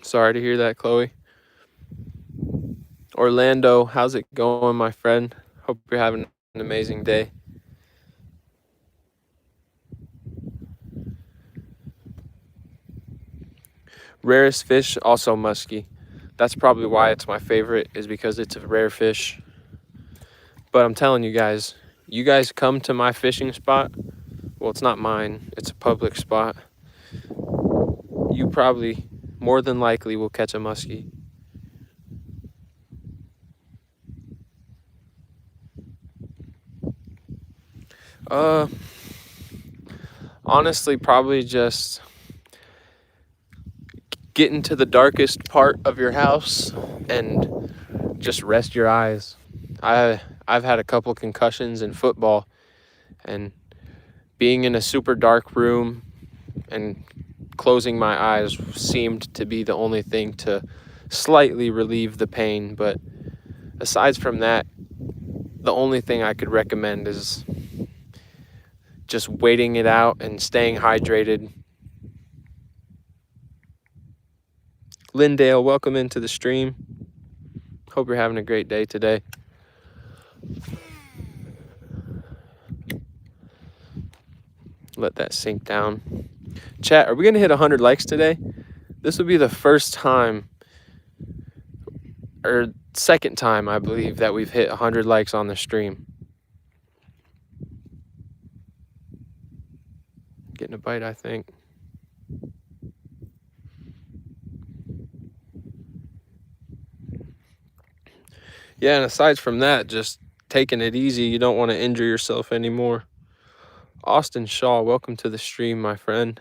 Sorry to hear that, Chloe. Orlando, how's it going, my friend? Hope you're having an amazing day. Rarest fish, also muskie. That's probably why it's my favorite, is because it's a rare fish. But I'm telling you guys come to my fishing spot. Well, it's not mine. It's a public spot. You probably, more than likely, will catch a muskie. Honestly, probably just get into the darkest part of your house and just rest your eyes. I've had a couple concussions in football, and being in a super dark room and closing my eyes seemed to be the only thing to slightly relieve the pain. But aside from that, the only thing I could recommend is just waiting it out and staying hydrated. Lindale, welcome into the stream. Hope you're having a great day today. Let that sink down. Chat, are we going to hit 100 likes today? This will be the first time, or second time, I believe, that we've hit 100 likes on the stream. Getting a bite, I think. Yeah, and aside from that, just taking it easy. You don't want to injure yourself anymore. Austin Shaw, welcome to the stream, my friend.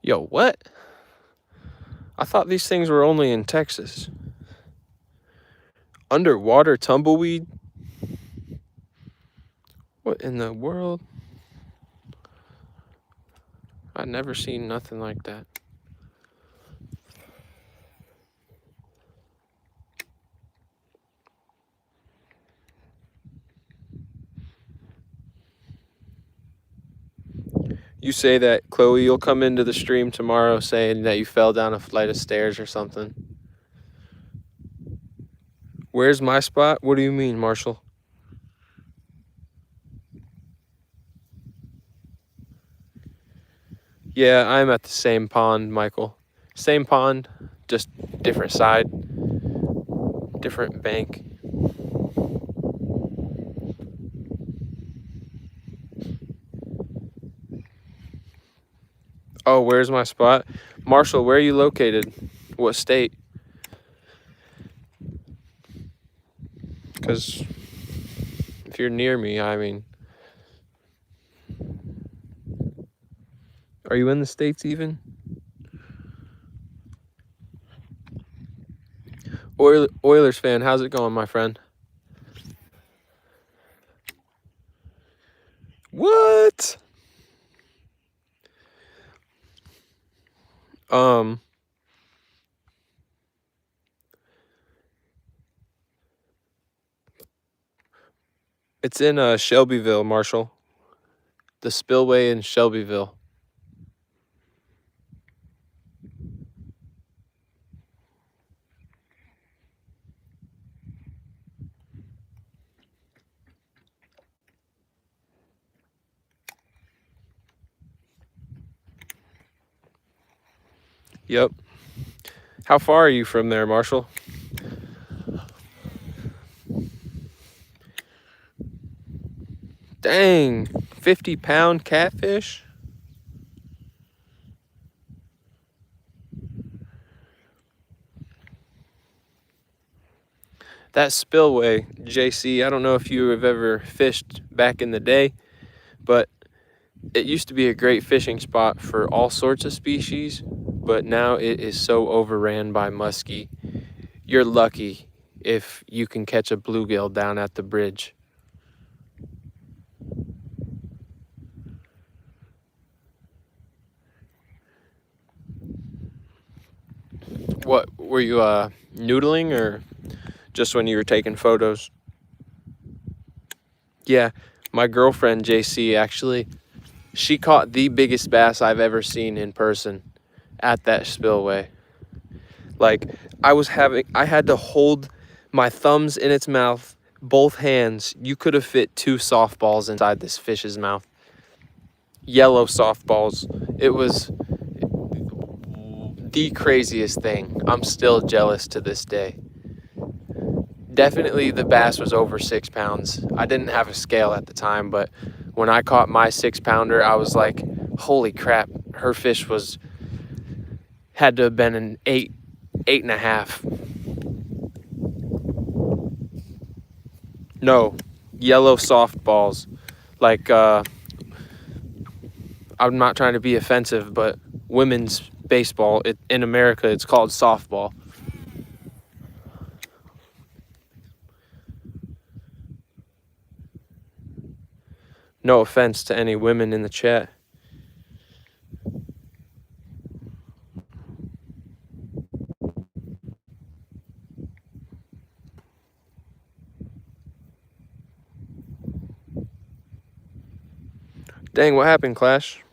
Yo, what? I thought these things were only in Texas. Underwater tumbleweed? What in the world? I've never seen nothing like that. You say that, Chloe, you'll come into the stream tomorrow saying that you fell down a flight of stairs or something. Where's my spot? What do you mean, Marshall? Yeah, I'm at the same pond, Michael. Same pond, just different side, different bank. Oh, where's my spot? Marshall, where are you located? What state? Because if you're near me, I mean... Are you in the States even? Oilers fan, how's it going, my friend? What? It's in Shelbyville, Marshall. The spillway in Shelbyville. Yep. How far are you from there, Marshall? Dang, 50-pound catfish? That spillway, JC, I don't know if you have ever fished back in the day, but it used to be a great fishing spot for all sorts of species, but now it is so overran by muskie. You're lucky if you can catch a bluegill down at the bridge. What, were you noodling or just when you were taking photos? Yeah, my girlfriend JC, actually, she caught the biggest bass I've ever seen in person at that spillway. Like, I had to hold my thumbs in its mouth, both hands. You could have fit 2 softballs inside this fish's mouth. Yellow softballs. It was the craziest thing. I'm still jealous to this day. Definitely the bass was over 6 pounds. I didn't have a scale at the time, but when I caught my 6-pounder, I was like, holy crap, her fish had to have been an 8.5. No, yellow softballs. Like, I'm not trying to be offensive, but women's baseball, in America, it's called softball. No offense to any women in the chat. Dang, what happened, Clash?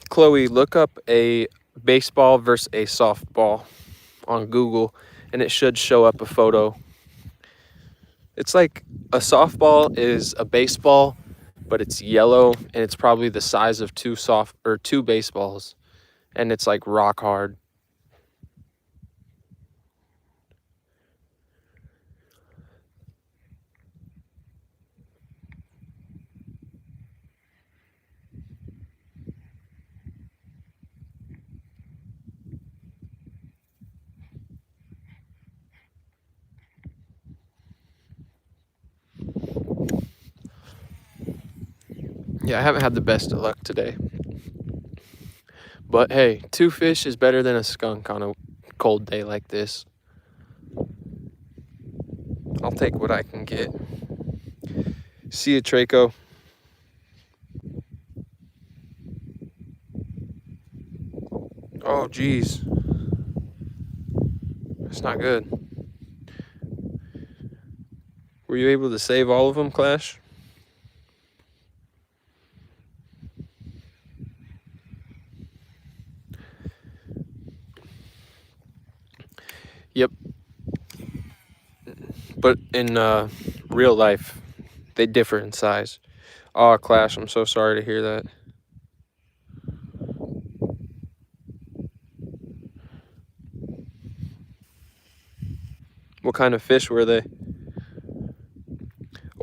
Chloe, look up a baseball versus a softball on Google, and it should show up a photo. It's like a softball is a baseball, but it's yellow, and it's probably the size of two baseballs, and it's like rock hard. Yeah, I haven't had the best of luck today. But hey, 2 fish is better than a skunk on a cold day like this. I'll take what I can get. See you, Traco. Oh, geez. That's not good. Were you able to save all of them, Clash? Yep. But in real life, they differ in size. Oh, Clash, I'm so sorry to hear that. What kind of fish were they?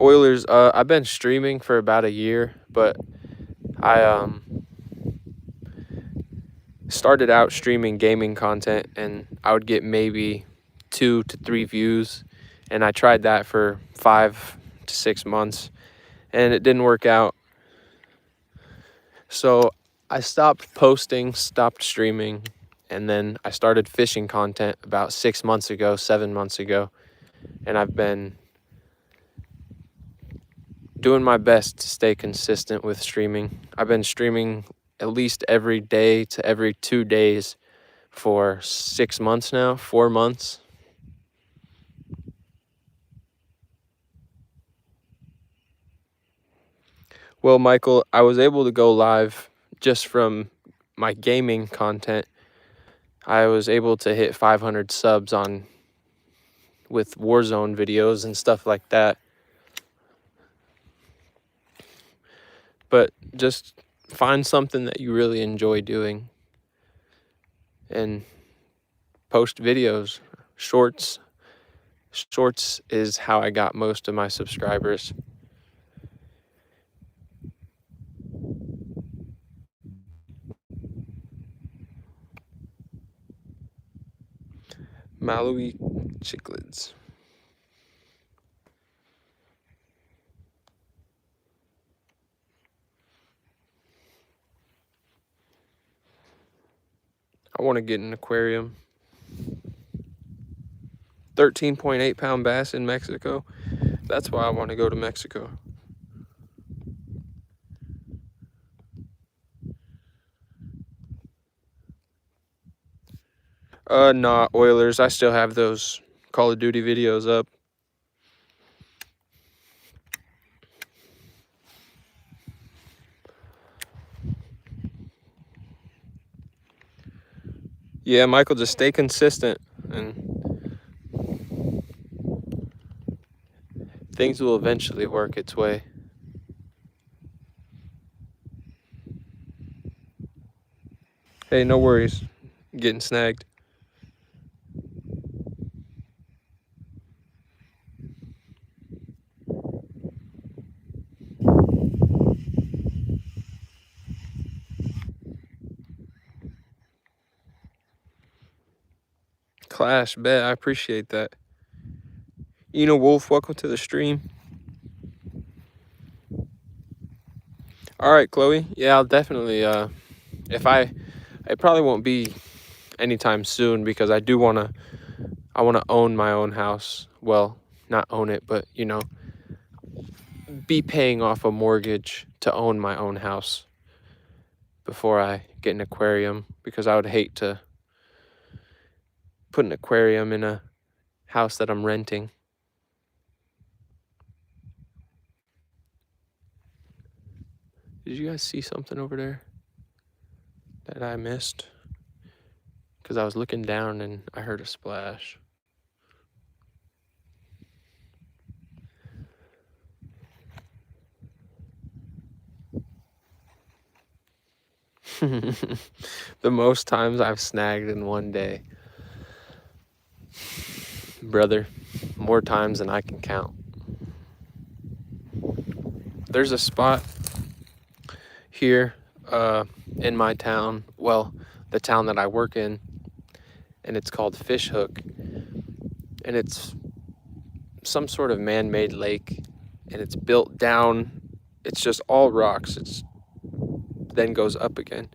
Oilers, I've been streaming for about a year, but I started out streaming gaming content, and I would get maybe 2 to 3 views, and I tried that for 5 to 6 months, and it didn't work out. So I stopped posting, stopped streaming, and then I started fishing content about 6 months ago, 7 months ago, and I've been doing my best to stay consistent with streaming. I've been streaming at least every day to every 2 days for 6 months now, 4 months. Well, Michael, I was able to go live just from my gaming content. I was able to hit 500 subs on with Warzone videos and stuff like that. But just find something that you really enjoy doing and post videos. Shorts is how I got most of my subscribers. Malawi Cichlids. I want to get an aquarium. 13.8 pound bass in Mexico. That's why I want to go to Mexico. Not Oilers. I still have those Call of Duty videos up. Yeah, Michael, just stay consistent and things will eventually work its way. Hey, no worries. Getting snagged. Clash, bet. I appreciate that. Wolf, welcome to the stream. All right, Chloe. Yeah, I'll definitely, it probably won't be anytime soon because I want to own my own house. Well, not own it, but be paying off a mortgage to own my own house before I get an aquarium, because I would hate to put an aquarium in a house that I'm renting. Did you guys see something over there that I missed? Because I was looking down and I heard a splash. The most times I've snagged in one day, brother, more times than I can count. There's a spot here in my town, well, the town that I work in, and it's called Fish Hook, and it's some sort of man-made lake, and it's built down. It's just all rocks. It's then goes up again.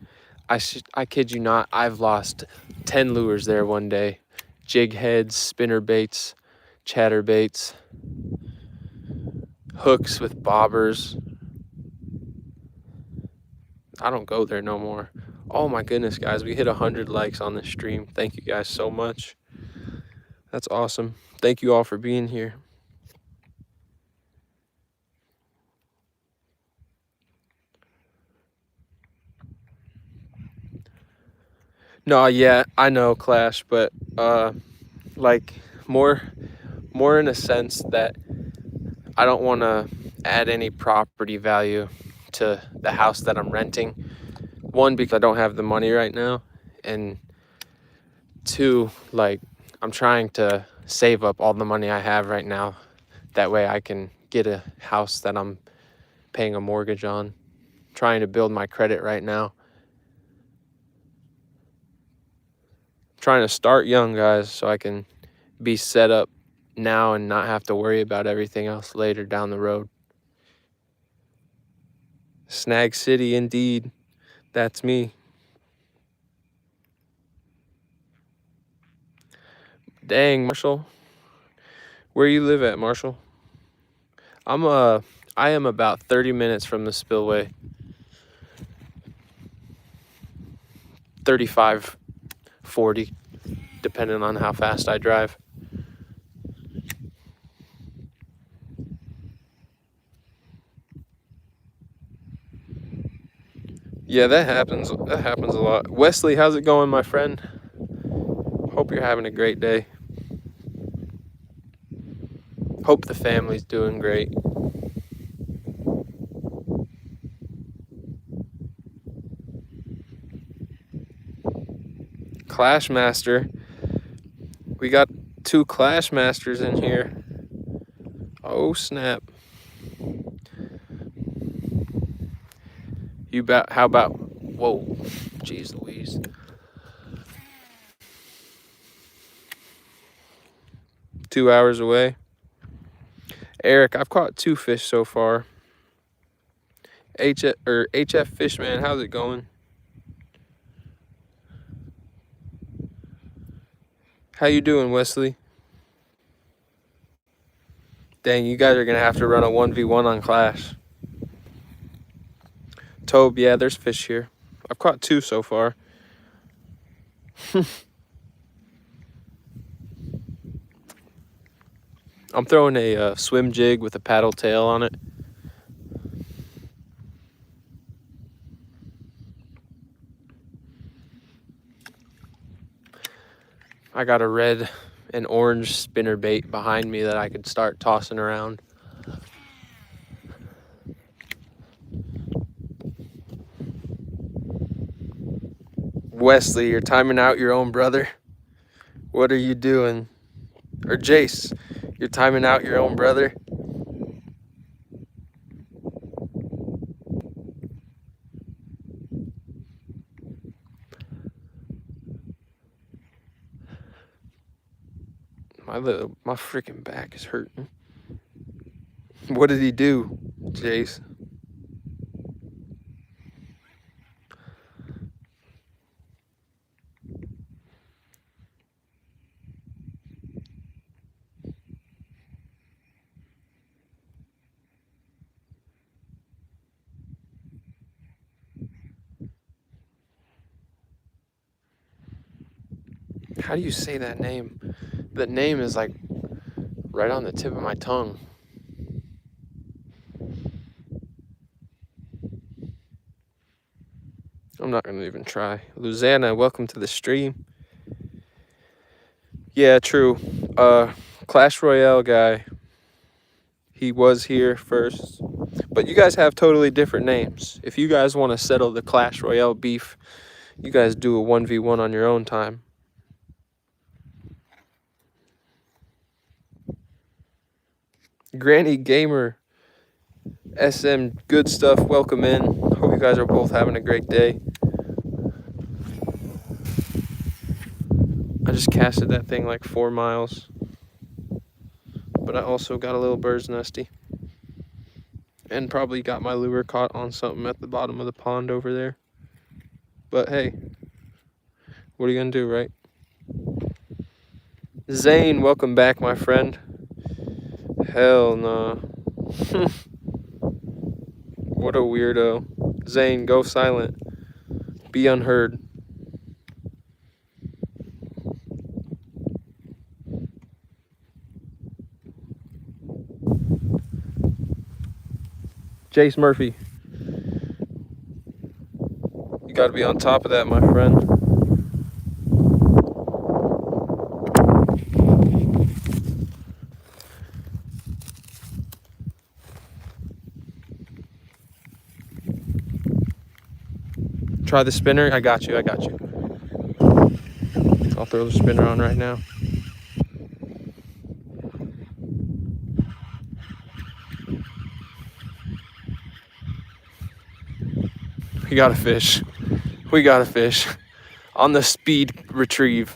I kid you not, I've lost 10 lures there one day. Jig heads, spinner baits, chatter baits, hooks with bobbers. I don't go there no more. Oh my goodness, guys, we hit 100 likes on this stream. Thank you guys so much. That's awesome. Thank you all for being here. No, yeah, I know, Clash, but like more in a sense that I don't want to add any property value to the house that I'm renting. One, because I don't have the money right now, and two, like, I'm trying to save up all the money I have right now. That way I can get a house that I'm paying a mortgage on. Trying to build my credit right now. Trying to start young, guys, so I can be set up now and not have to worry about everything else later down the road. Snag City, indeed. That's me. Dang, Marshall. Where you live at, Marshall? I am about 30 minutes from the spillway. 35, 40, depending on how fast I drive. Yeah, that happens. That happens a lot. Wesley, how's it going, my friend? Hope you're having a great day. Hope the family's doing great. Clash Master. We got 2 Clash Masters in here. Oh, snap. How about, whoa, jeez Louise. Two hours away. Eric, I've caught 2 fish so far. HF Fishman, how's it going? How you doing, Wesley? Dang, you guys are gonna have to run a 1v1 on Clash. Tobe, yeah, there's fish here. I've caught 2 so far. I'm throwing a swim jig with a paddle tail on it. I got a red and orange spinner bait behind me that I could start tossing around. Wesley, you're timing out your own brother. What are you doing? Or Jace, you're timing out your own brother. My freaking back is hurting. What did he do, Jace? How do you say that name? The name is like right on the tip of my tongue. I'm not gonna even try. Luzanna, welcome to the stream. Yeah, true. Clash Royale guy. He was here first. But you guys have totally different names. If you guys want to settle the Clash Royale beef, you guys do a 1v1 on your own time. Granny Gamer, SM, good stuff. Welcome in. Hope you guys are both having a great day. I just casted that thing like 4 miles. But I also got a little bird's nesty. And probably got my lure caught on something at the bottom of the pond over there. But hey, what are you gonna do, right? Zane, welcome back, my friend. Hell no. What a weirdo. Zane, go silent. Be unheard. Jace Murphy. You gotta be on top of that, my friend. Try the spinner. I got you. I'll throw the spinner on right now. We got a fish. On the speed retrieve.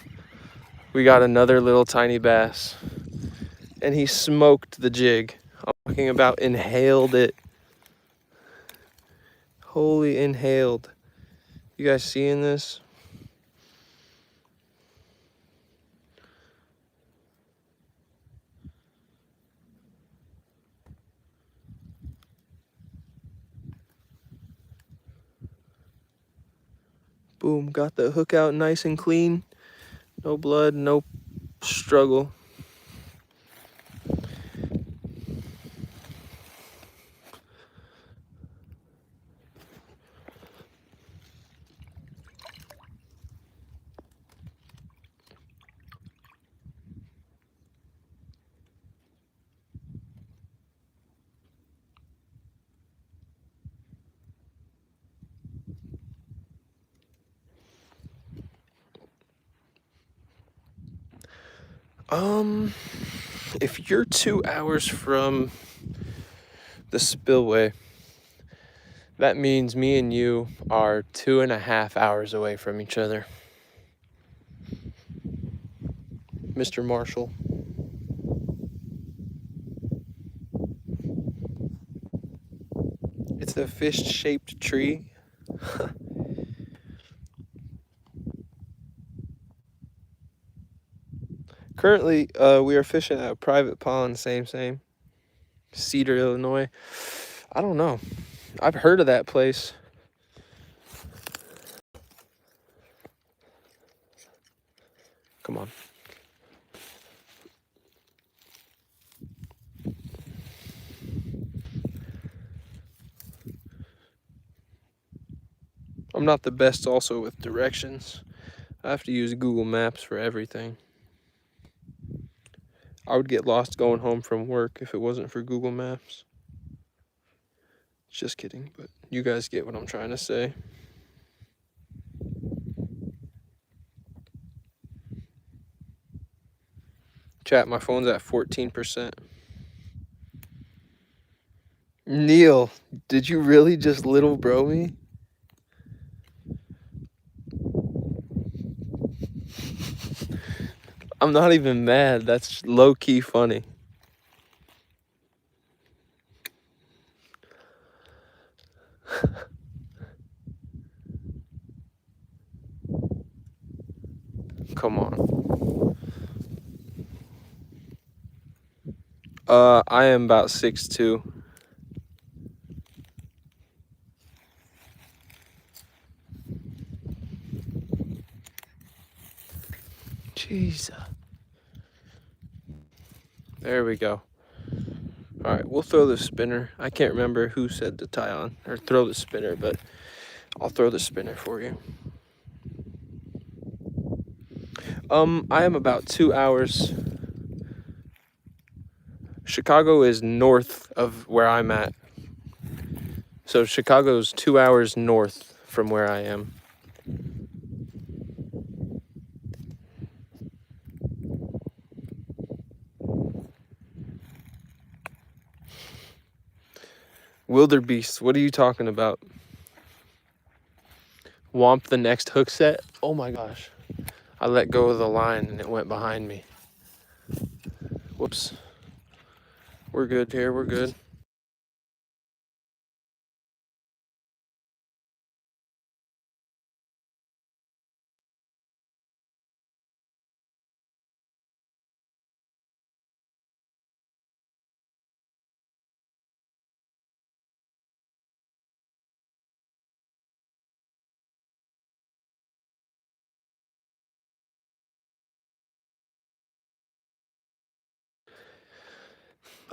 We got another little tiny bass. And he smoked the jig. I'm talking about inhaled it. Holy inhaled. You guys seeing this? Boom, got the hook out nice and clean. No blood, no struggle. If you're 2 hours from the spillway, that means me and you are 2.5 hours away from each other. Mr. Marshall. It's a fish-shaped tree. Currently, we are fishing at a private pond, same. Cedar, Illinois. I don't know. I've heard of that place. Come on. I'm not the best also with directions. I have to use Google Maps for everything. I would get lost going home from work if it wasn't for Google Maps. Just kidding, but you guys get what I'm trying to say. Chat, my phone's at 14%. Neil, did you really just little bro me? I'm not even mad. That's low-key funny. Come on. I am about 6'2". Jeez. There we go. All right, we'll throw the spinner. I can't remember who said to tie on or throw the spinner, but I'll throw the spinner for you. I am about 2 hours. Chicago is north of where I'm at. So Chicago's 2 hours north from where I am. Wildebeest, what are you talking about? Womp the next hook set? Oh my gosh. I let go of the line and it went behind me. Whoops. We're good here, we're good.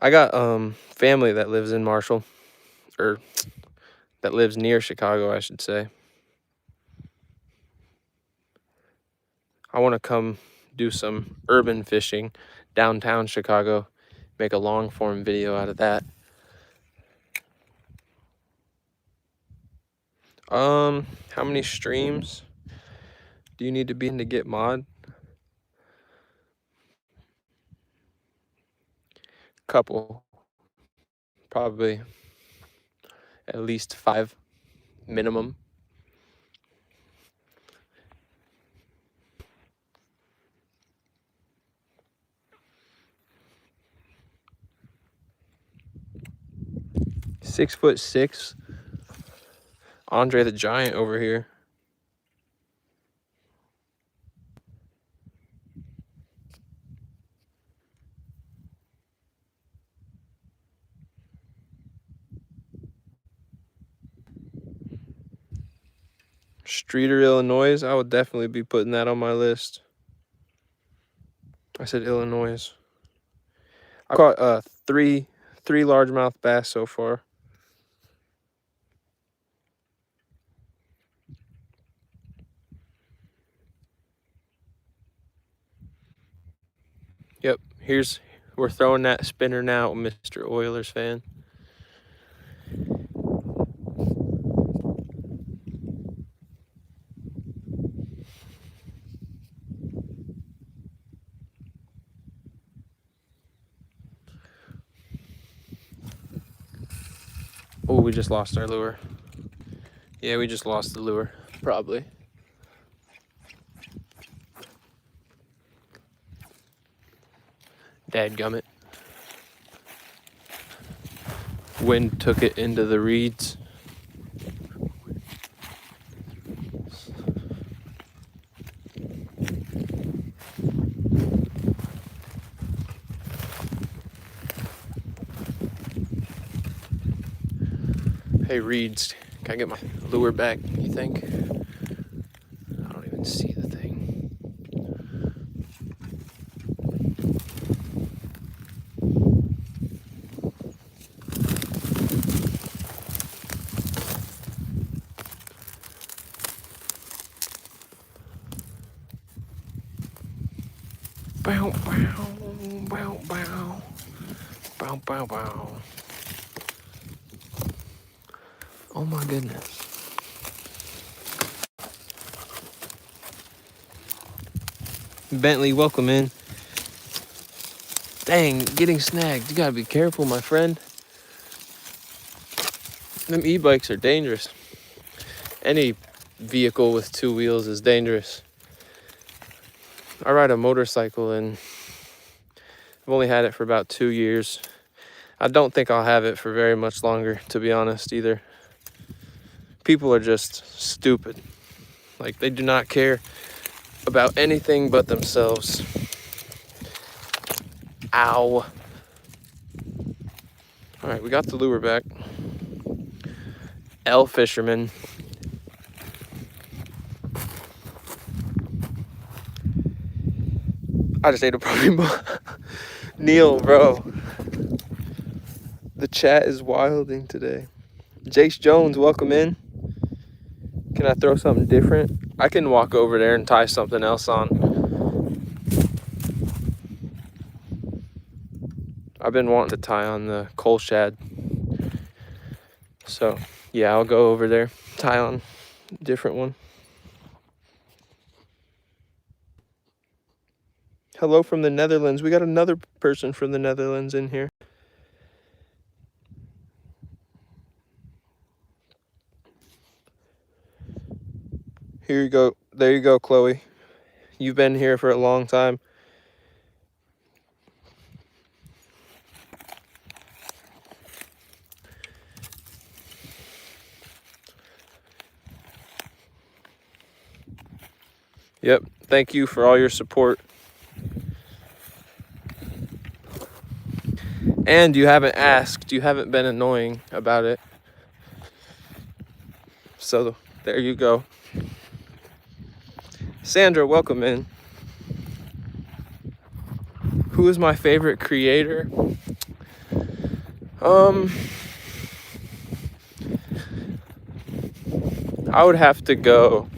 I got family that lives in Marshall, or that lives near Chicago, I should say. I want to come do some urban fishing downtown Chicago, make a long form video out of that. How many streams do you need to be in to get mod? Couple, probably at least 5 minimum. "6'6", Andre the Giant over here. Streeter, Illinois. I would definitely be putting that on my list. I said Illinois. I caught three largemouth bass so far. Yep, we're throwing that spinner now, Mr. Oilers fan. Oh, we just lost our lure. Yeah, we just lost the lure, probably. Dadgummit. Wind took it into the reeds. Hey, reeds, can I get my lure back, you think? I don't even see the thing. Bow, bow, bow, bow. Bow, bow, bow. Oh my goodness. Bentley, welcome in. Dang, getting snagged. You gotta be careful, my friend. Them e-bikes are dangerous. Any vehicle with 2 wheels is dangerous. I ride a motorcycle and I've only had it for about 2 years. I don't think I'll have it for very much longer, to be honest, either. People are just stupid. Like, they do not care about anything but themselves. Ow. All right, we got the lure back. L fisherman. I just ate a protein bar. Neil, bro. The chat is wilding today. Jace Jones, welcome in. Can I throw something different? I can walk over there and tie something else on. I've been wanting to tie on the coal shad. So, yeah, I'll go over there, tie on a different one. Hello from the Netherlands. We got another person from the Netherlands in here. Here you go. There you go, Chloe. You've been here for a long time. Yep. Thank you for all your support. And you haven't asked. You haven't been annoying about it. So there you go. Sandra, welcome in. Who is my favorite creator? I would have to go.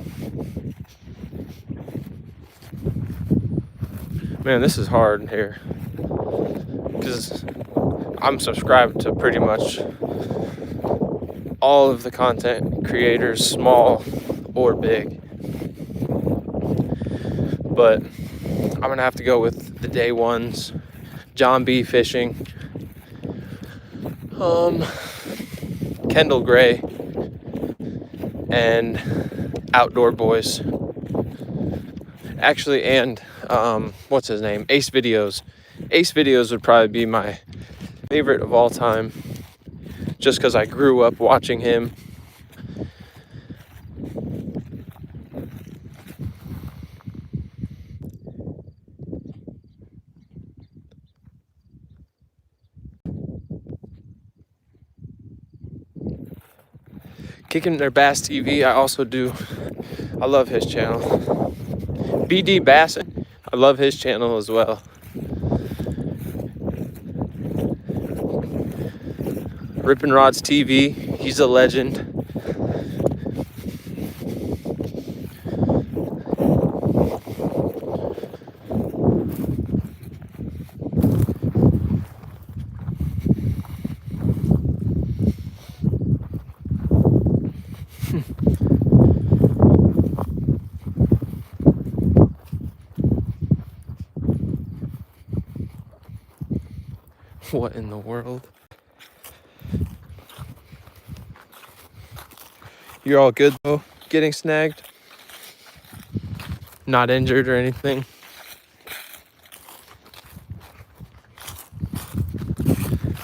Man, this is hard here. Because I'm subscribed to pretty much all of the content creators, small or big. But I'm gonna have to go with the day ones. John B. Fishing. Kendall Gray. And Outdoor Boys. Actually, and what's his name? Ace Videos. Ace Videos would probably be my favorite of all time. Just because I grew up watching him. Kicking Their Bass TV, I also do. I love his channel. BD Bassett, I love his channel as well. Rippin' Rods TV, he's a legend. What in the world? You're all good though? Getting snagged? Not injured or anything?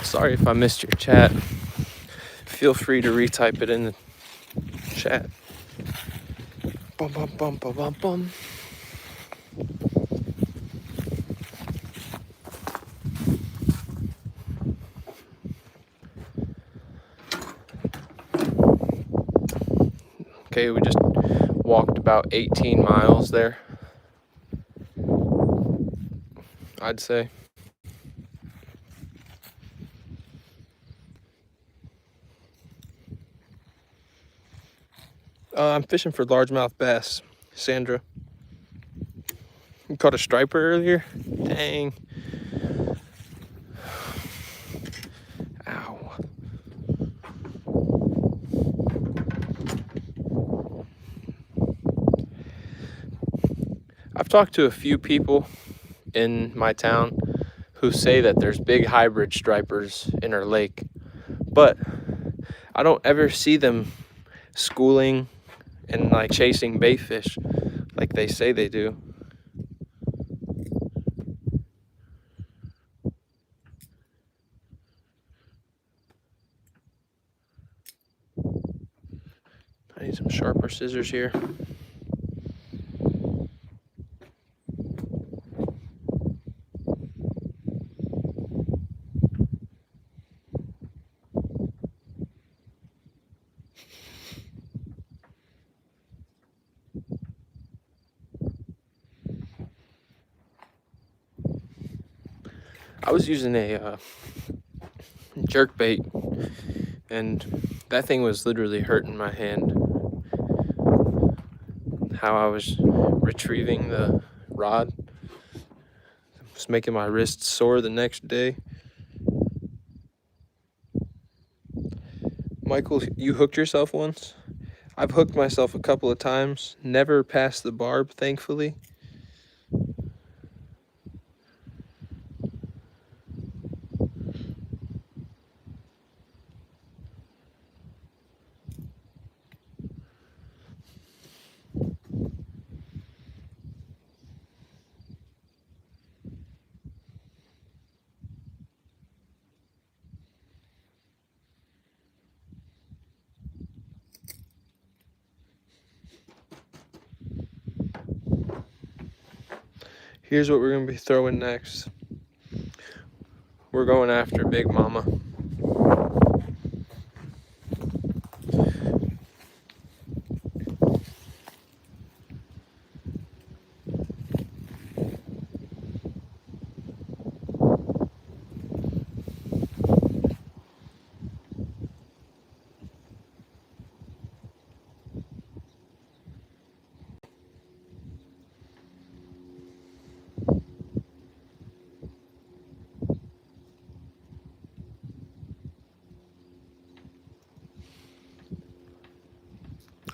Sorry if I missed your chat. Feel free to retype it in the chat. Bum bum bum bum bum bum. Okay, we just walked about 18 miles there, I'd say. I'm fishing for largemouth bass, Sandra. You caught a striper earlier? Dang. Ow. I've talked to a few people in my town who say that there's big hybrid stripers in our lake, but I don't ever see them schooling and like chasing bait fish like they say they do. I need some sharper scissors here. I was using a jerk bait, and that thing was literally hurting my hand. How I was retrieving the rod was making my wrists sore the next day. Michael, you hooked yourself once? I've hooked myself a couple of times, never past the barb, thankfully. Here's what we're going to be throwing next. We're going after Big Mama.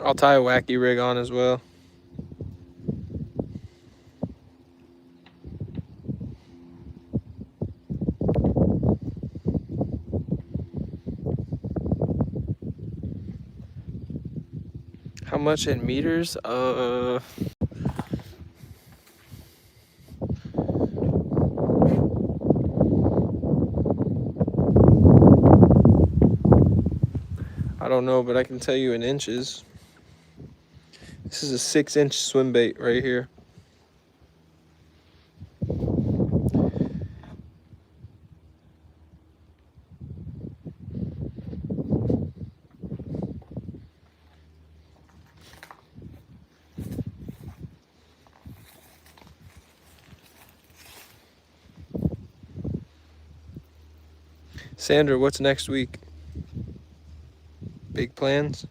I'll tie a wacky rig on as well. How much in meters? I don't know, but I can tell you in inches. This is a 6-inch swim bait right here. Sandra, what's next week? Big plans?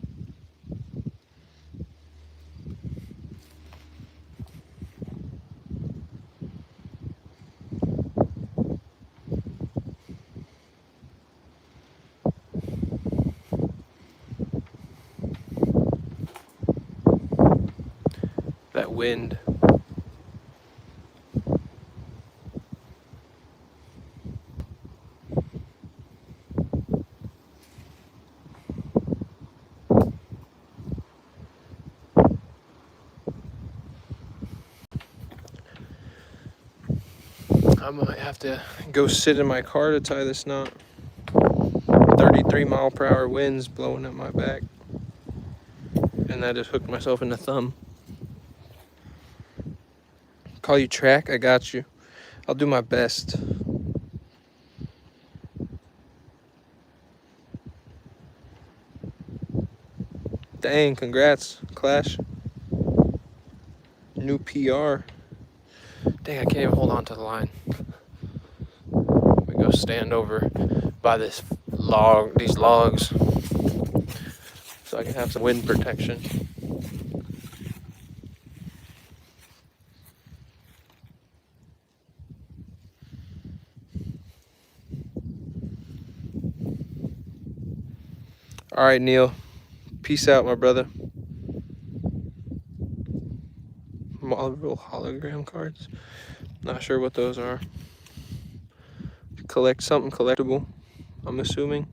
That wind. I might have to go sit in my car to tie this knot. 33-mile-per-hour winds blowing at my back. And I just hooked myself in the thumb. Call you track? I got you. I'll do my best. Dang, congrats, Clash. New PR. Dang, I can't even hold on to the line. Let me go stand over by these logs, so I can have some wind protection. All right, Neil. Peace out, my brother. Marvel hologram cards. Not sure what those are. Collect something collectible, I'm assuming.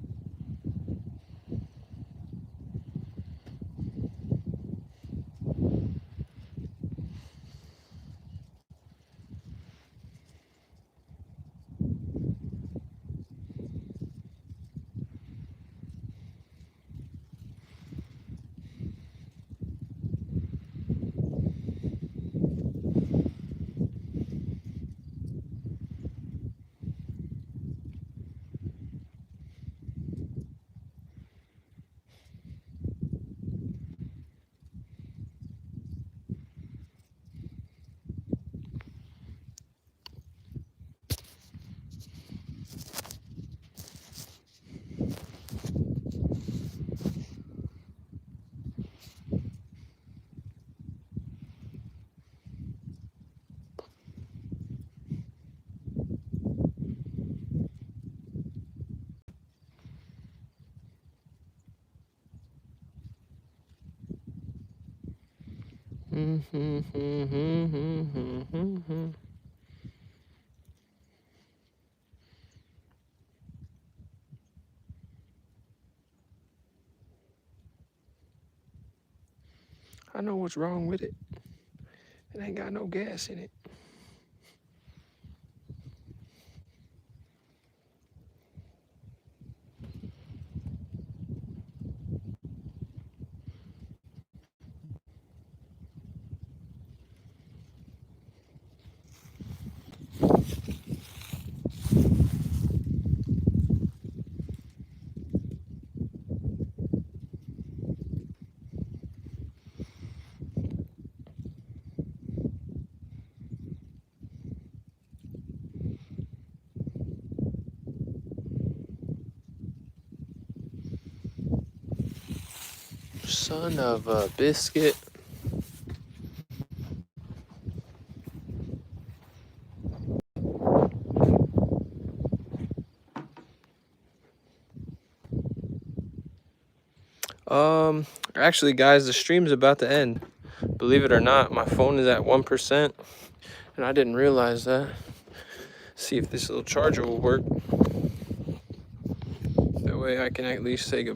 I know what's wrong with it. It ain't got no gas in it. Son of a biscuit. Actually, guys, the stream's about to end. Believe it or not, my phone is at 1%, and I didn't realize that. See if this little charger will work. That way I can at least say goodbye.